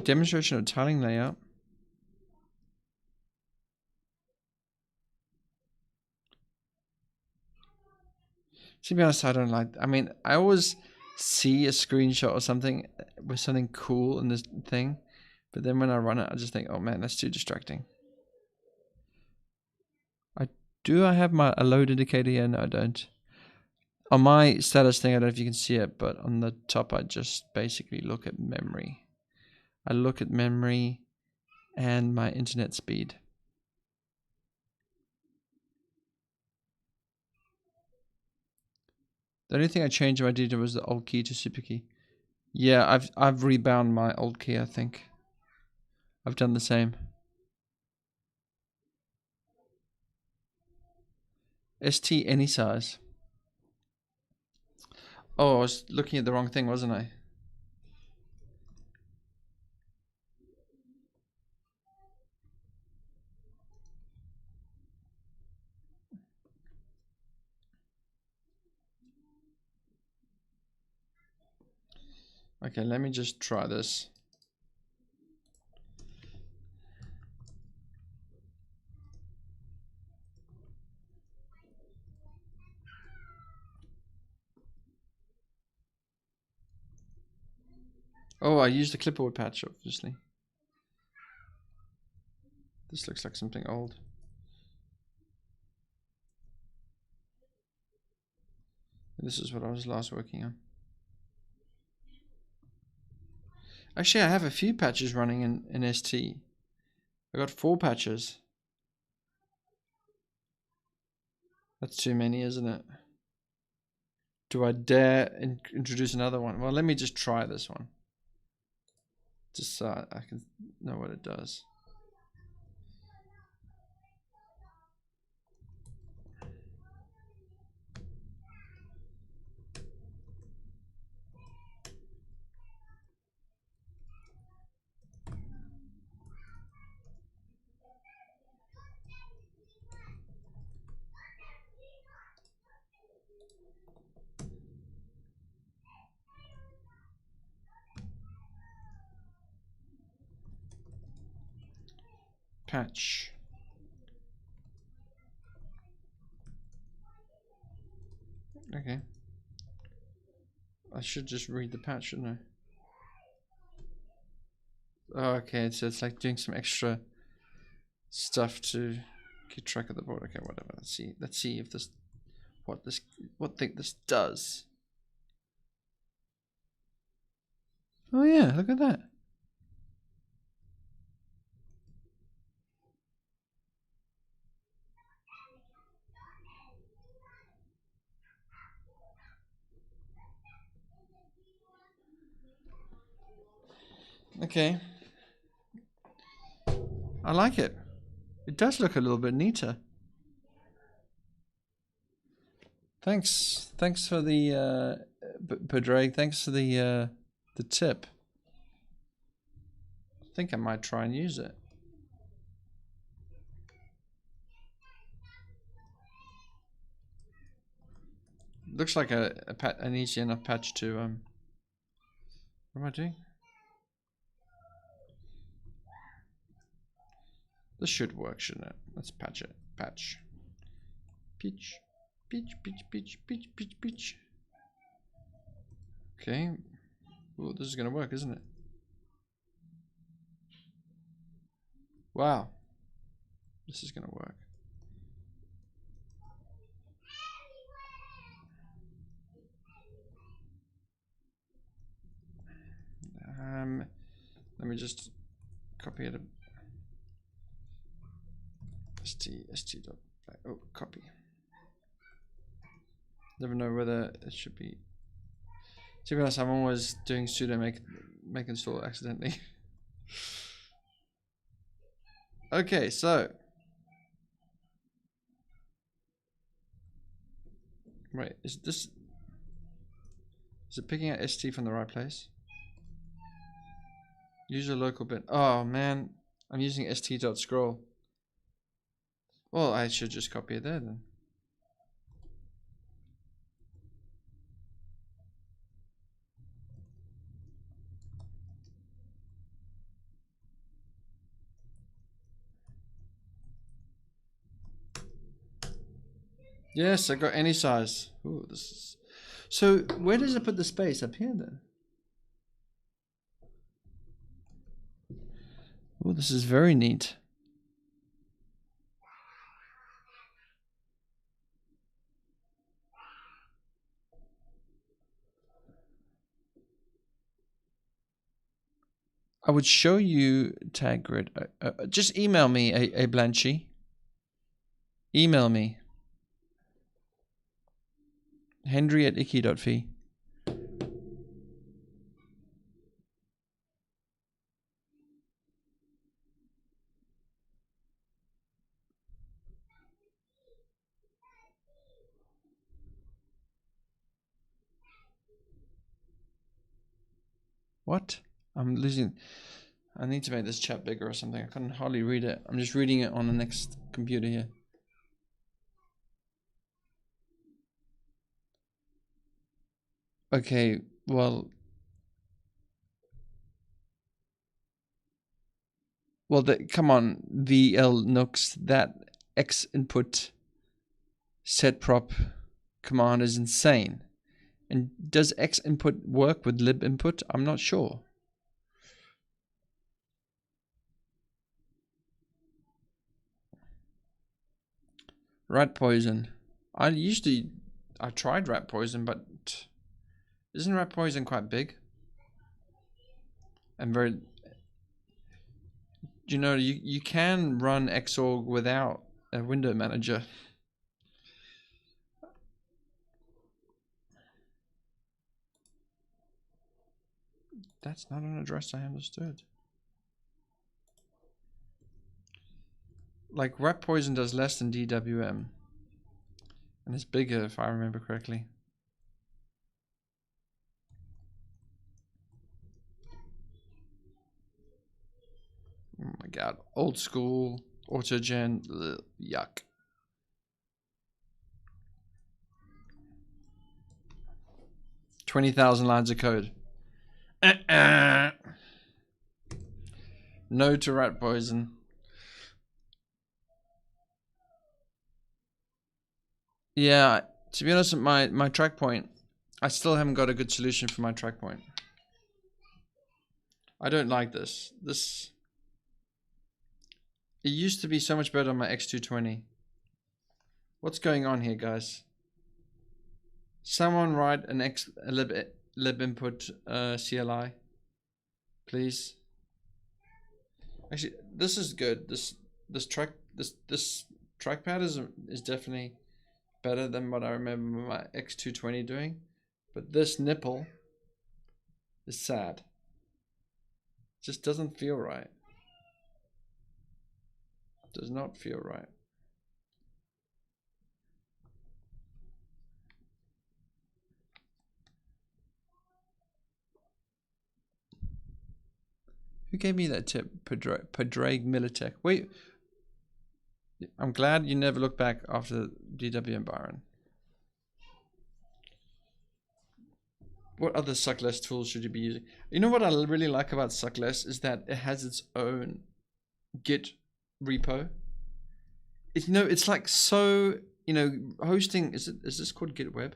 Demonstration of tiling layout. To be honest, I don't like. I mean, I always see a screenshot or something with something cool in this thing, but then when I run it, I just think, oh man, that's too distracting. Do I have a load indicator here? No, I don't. On my status thing, I don't know if you can see it, but on the top, I just basically look at memory. I look at memory and my internet speed. The only thing I changed in my data was the alt key to super key. Yeah, I've rebound my alt key, I think. I've done the same. ST any size. Oh, I was looking at the wrong thing, wasn't I? Okay, let me just try this. Oh, I used the clipboard patch, obviously. This looks like something old. This is what I was last working on. Actually, I have a few patches running in ST. I got 4 patches. That's too many, isn't it? Do I dare introduce another one? Well, let me just try this one. Just so I can know what it does. Patch. Okay. I should just read the patch, shouldn't I? Oh, okay, so it's like doing some extra stuff to keep track of the board. Okay, whatever. Let's see if this what this does. Oh yeah, look at that. Okay. I like it. It does look a little bit neater. Thanks for the Padraig. Thanks for the tip. I think I might try and use it. Looks like an easy enough patch to What am I doing? This should work, shouldn't it? Let's patch it. Patch. Peach. Peach, peach, peach, peach, peach, peach. Okay. Ooh, this is gonna work, isn't it? Wow. This is gonna work. Let me just copy it. st dot. Oh, copy. Never know whether it should be. To be honest, I'm always doing sudo make install accidentally. Okay, so wait, is it picking out st from the right place? Use a local bin. Oh man, I'm using st.scroll. Well, I should just copy it there then. Yes, I got any size. Ooh, this is. So where does it put the space? Up here then? Oh, this is very neat. I would show you tag grid. Just email me, a Blanchy. Email me. Henry@icky.fi. What? I'm losing. I need to make this chat bigger or something. I can hardly read it. I'm just reading it on the next computer here. Okay, well, come on, VL Nooks. That X input set prop command is insane. And does X input work with lib input? I'm not sure. Rat poison. I tried rat poison, but isn't rat poison quite big? And very, you know, you can run Xorg without a window manager. That's not an address I understood. Like rat poison does less than DWM. And it's bigger if I remember correctly. Oh my god. Old school, autogen, ugh, yuck. $20,000 lines of code. No to rat poison. Yeah, to be honest, my track point, I still haven't got a good solution for my track point. I don't like this. It used to be so much better on my X220. What's going on here, guys? Someone write a lib input CLI. please. Actually, this is good. This trackpad is definitely better than what I remember my X220 doing, but this nipple is sad. It just doesn't feel right. Does not feel right. Who gave me that tip? Padraig Militech. Wait, I'm glad you never looked back after DW and Byron. What other Suckless tools should you be using? You know what I really like about Suckless is that it has its own Git repo. It's like so, hosting, is this called GitWeb?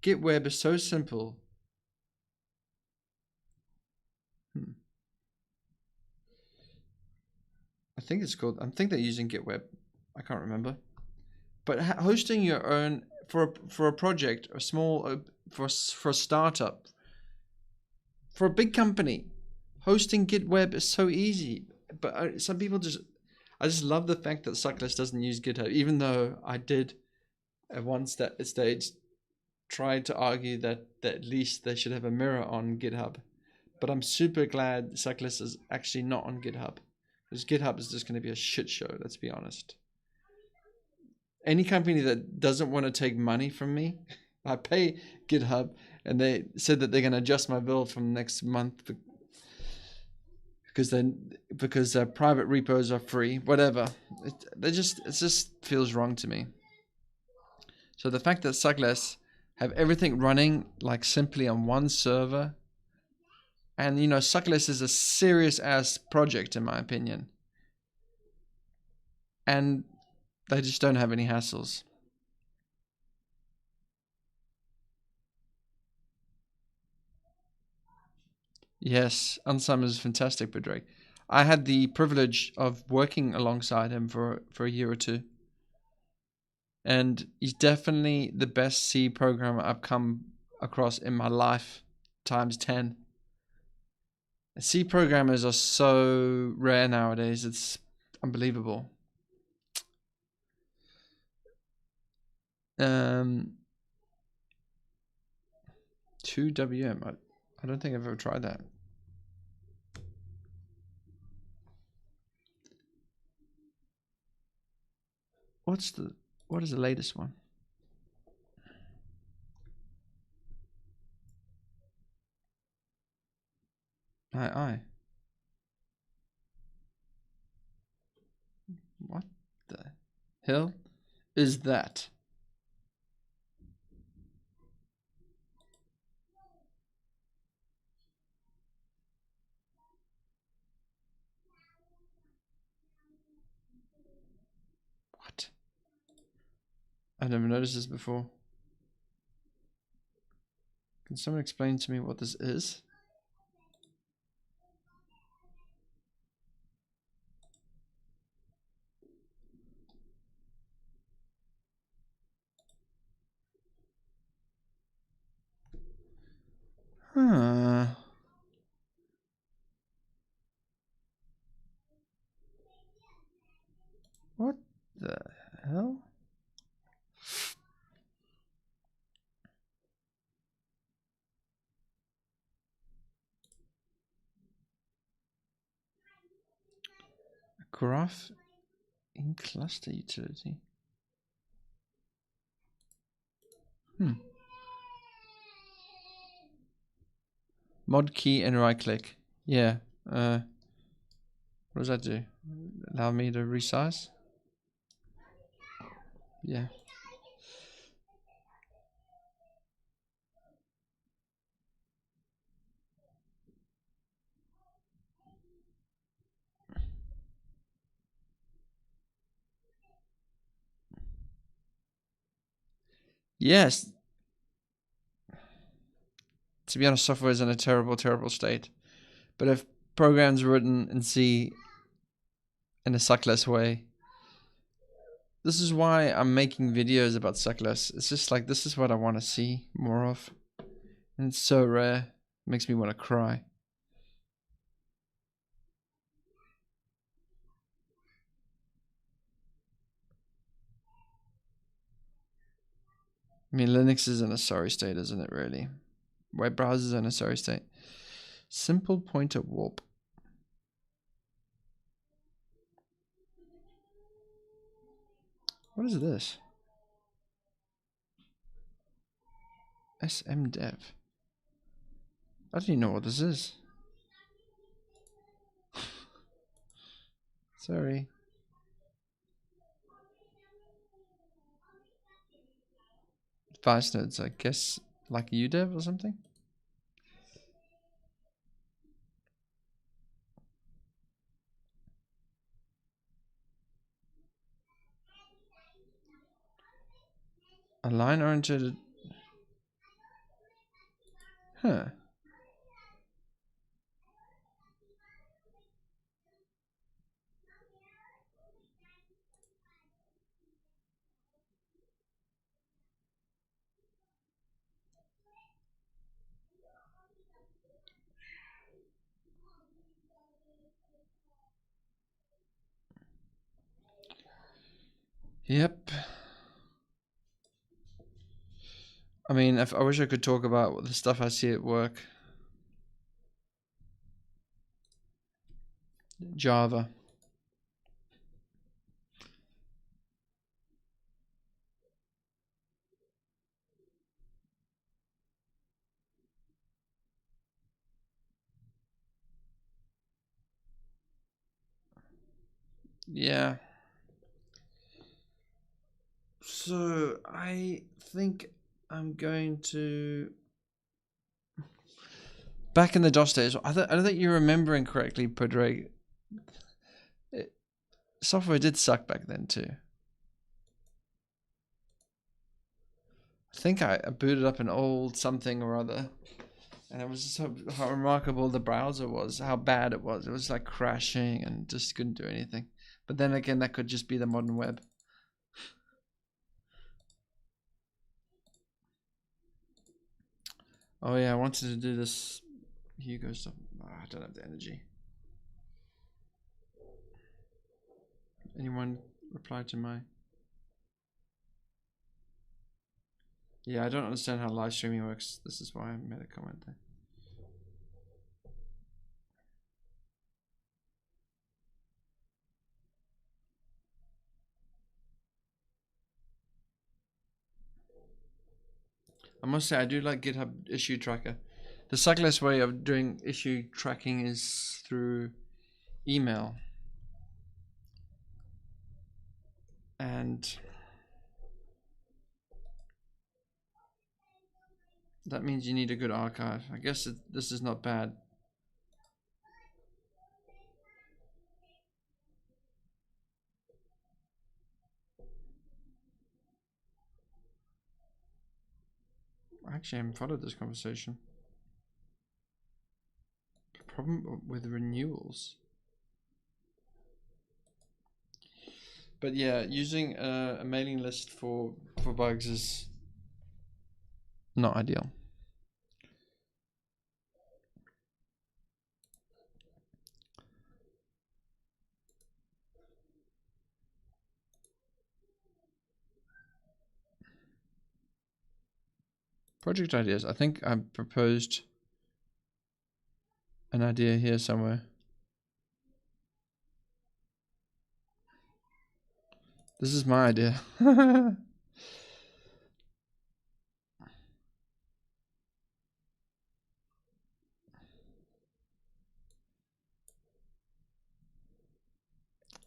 GitWeb is so simple. I think they're using GitWeb. I can't remember. But hosting your own for a project, a small for a startup, for a big company, hosting GitWeb is so easy. But some people I just love the fact that Suckless doesn't use GitHub, even though I did at one stage try to argue that at least they should have a mirror on GitHub. But I'm super glad Suckless is actually not on GitHub, because GitHub is just going to be a shit show, let's be honest. Any company that doesn't want to take money from me, I pay GitHub, and they said that they're going to adjust my bill from next month because their private repos are free. Whatever, it just feels wrong to me. So the fact that Suckless have everything running like simply on one server, and Suckless is a serious ass project in my opinion, and they just don't have any hassles. Yes, Unsum is fantastic, Padraig. I had the privilege of working alongside him for a year or two. And he's definitely the best C programmer I've come across in my life, times 10. C programmers are so rare nowadays, it's unbelievable. 2WM. I don't think I've ever tried that. What is the latest one? Aye. What the hell is that? What? I've never noticed this before. Can someone explain to me what this is? Huh. What the hell? A graph in cluster utility. Mod key and right click. Yeah. What does that do? Allow me to resize? Yeah. Yes. To be honest, software is in a terrible, terrible state. But if programs written in C in a Suckless way, this is why I'm making videos about Suckless. It's just like, this is what I want to see more of. And it's so rare. It makes me want to cry. I mean, Linux is in a sorry state, isn't it, really? Web browsers are in a sorry state. Simple pointer warp. What is this? smdev. I don't even know what this is. Sorry. Device nodes, I guess, like udev or something? A line-oriented... Huh. Yep. I mean, I wish I could talk about the stuff I see at work. Java. Yeah. So I think I'm going to... Back in the DOS days, I don't think you're remembering correctly, Padraig. Software did suck back then too. I think I booted up an old something or other, and it was just how remarkable the browser was, how bad it was. It was like crashing and just couldn't do anything. But then again, that could just be the modern web. Oh yeah, I wanted to do this Hugo stuff. Oh, I don't have the energy. Anyone reply to my... Yeah, I don't understand how live streaming works. This is why I made a comment there. I must say, I do like GitHub issue tracker. The Suckless way of doing issue tracking is through email. And that means you need a good archive. I guess this is not bad. Actually, I haven't followed this conversation. Problem with renewals. But yeah, using a mailing list for bugs is not ideal. Project ideas. I think I proposed an idea here somewhere. This is my idea. A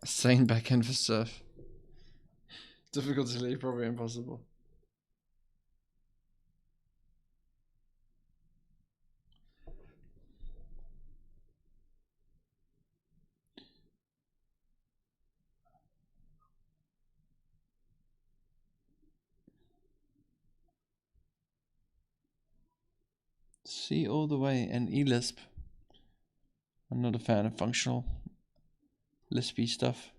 sane backend for surf. Difficult to leave, probably impossible. C all the way and eLisp. I'm not a fan of functional Lispy stuff.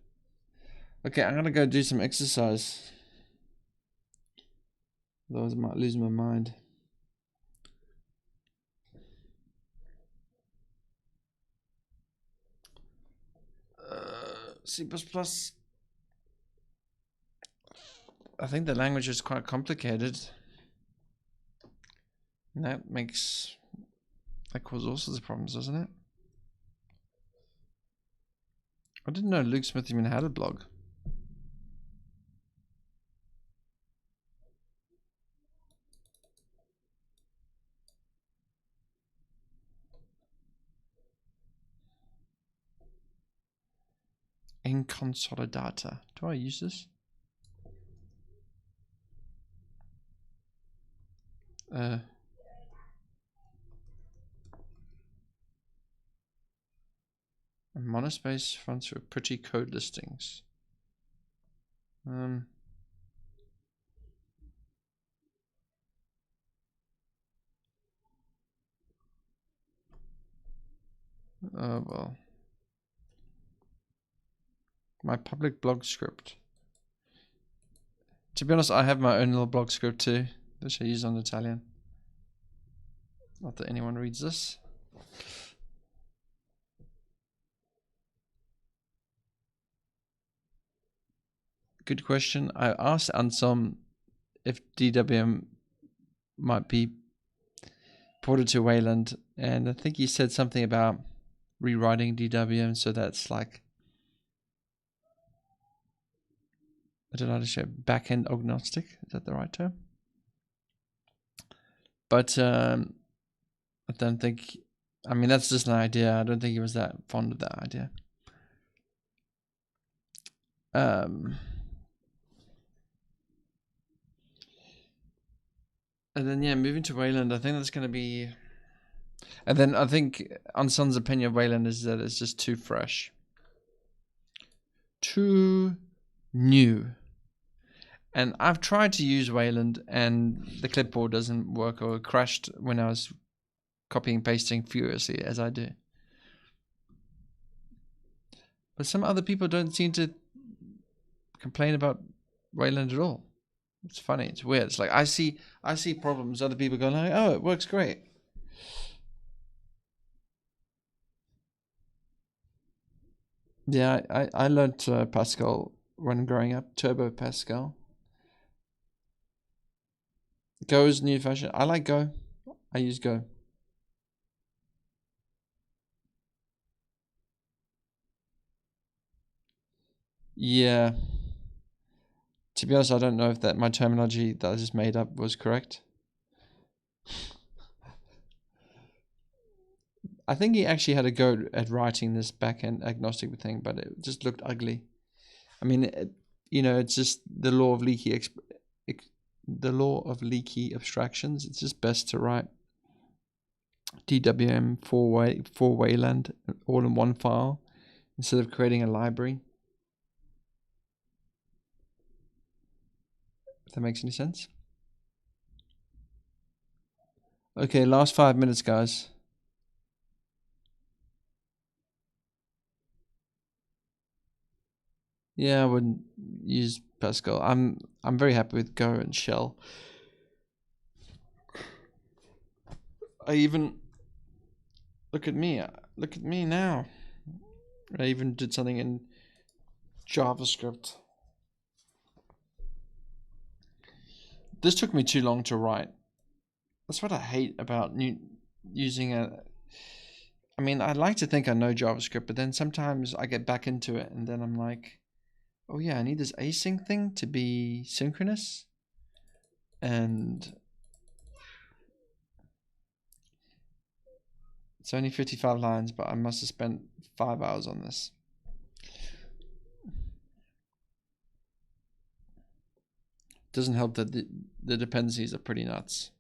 Okay, I'm gonna go do some exercise. Otherwise I might lose my mind. C++. I think the language is quite complicated. And that causes all sorts of problems, doesn't it? I didn't know Luke Smith even had a blog. Inconsolidata. Do I use this? Monospace fonts for pretty code listings. Oh well. My public blog script. To be honest, I have my own little blog script too, which I use on Italian. Not that anyone reads this. Good question. I asked Anselm if DWM might be ported to Wayland, and I think he said something about rewriting DWM so that's like, I don't know how to say, back-end agnostic. Is that the right term? But I don't think, I mean, that's just an idea. I don't think he was that fond of that idea. And then, yeah, moving to Wayland, I think that's going to be... And then I think Anselm's opinion of Wayland is that it's just too fresh. Too new. And I've tried to use Wayland and the clipboard doesn't work, or it crashed when I was copying and pasting furiously as I do. But some other people don't seem to complain about Wayland at all. It's funny, it's weird. It's like I see problems, other people go like, oh, it works great. Yeah, I learned Pascal when growing up, Turbo Pascal. Go is new fashion. I like Go. I use Go. Yeah. To be honest, I don't know if that my terminology that I just made up was correct. I think he actually had a go at writing this back-end agnostic thing, but it just looked ugly. I mean, it's just the law of leaky abstractions. It's just best to write DWM for Wayland all in one file instead of creating a library. If that makes any sense. Okay, last 5 minutes, guys. Yeah, I wouldn't use Pascal. I'm very happy with Go and Shell. I even look at me now. I even did something in JavaScript. This took me too long to write. That's what I hate about using a... I mean, I like to think I know JavaScript, but then sometimes I get back into it and then I'm like, oh yeah, I need this async thing to be synchronous. And it's only 55 lines, but I must have spent 5 hours on this. Doesn't help that the dependencies are pretty nuts.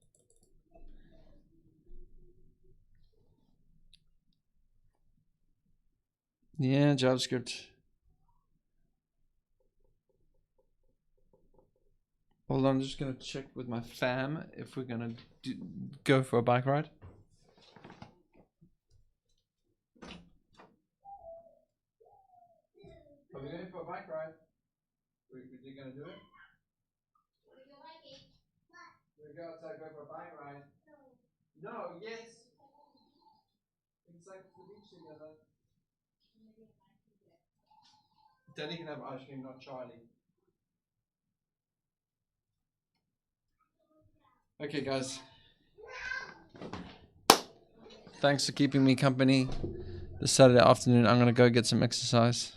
Yeah, JavaScript. Hold on, I'm just gonna check with my fam if we're gonna go for a bike ride. Are we going for a bike ride? We're gonna do it? We go outside, go for a bike ride. No, yes. It's like the beach together. Daddy can have ice cream, not Charlie. Okay, guys. Thanks for keeping me company this Saturday afternoon. I'm gonna go get some exercise.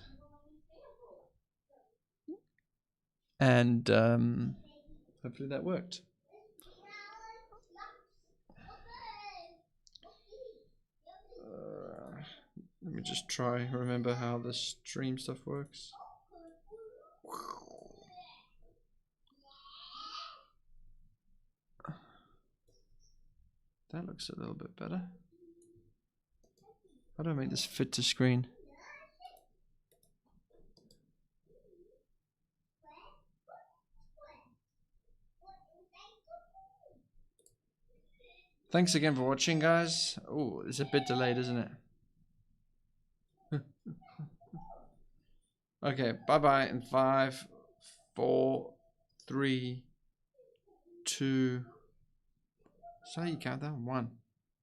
And hopefully that worked. Let me just try remember how the stream stuff works. That looks a little bit better. How do I make this fit to screen? Thanks again for watching, guys. Oh, it's a bit delayed, isn't it? Okay, bye-bye in 5, 4, 3, 2. So you count that? 1.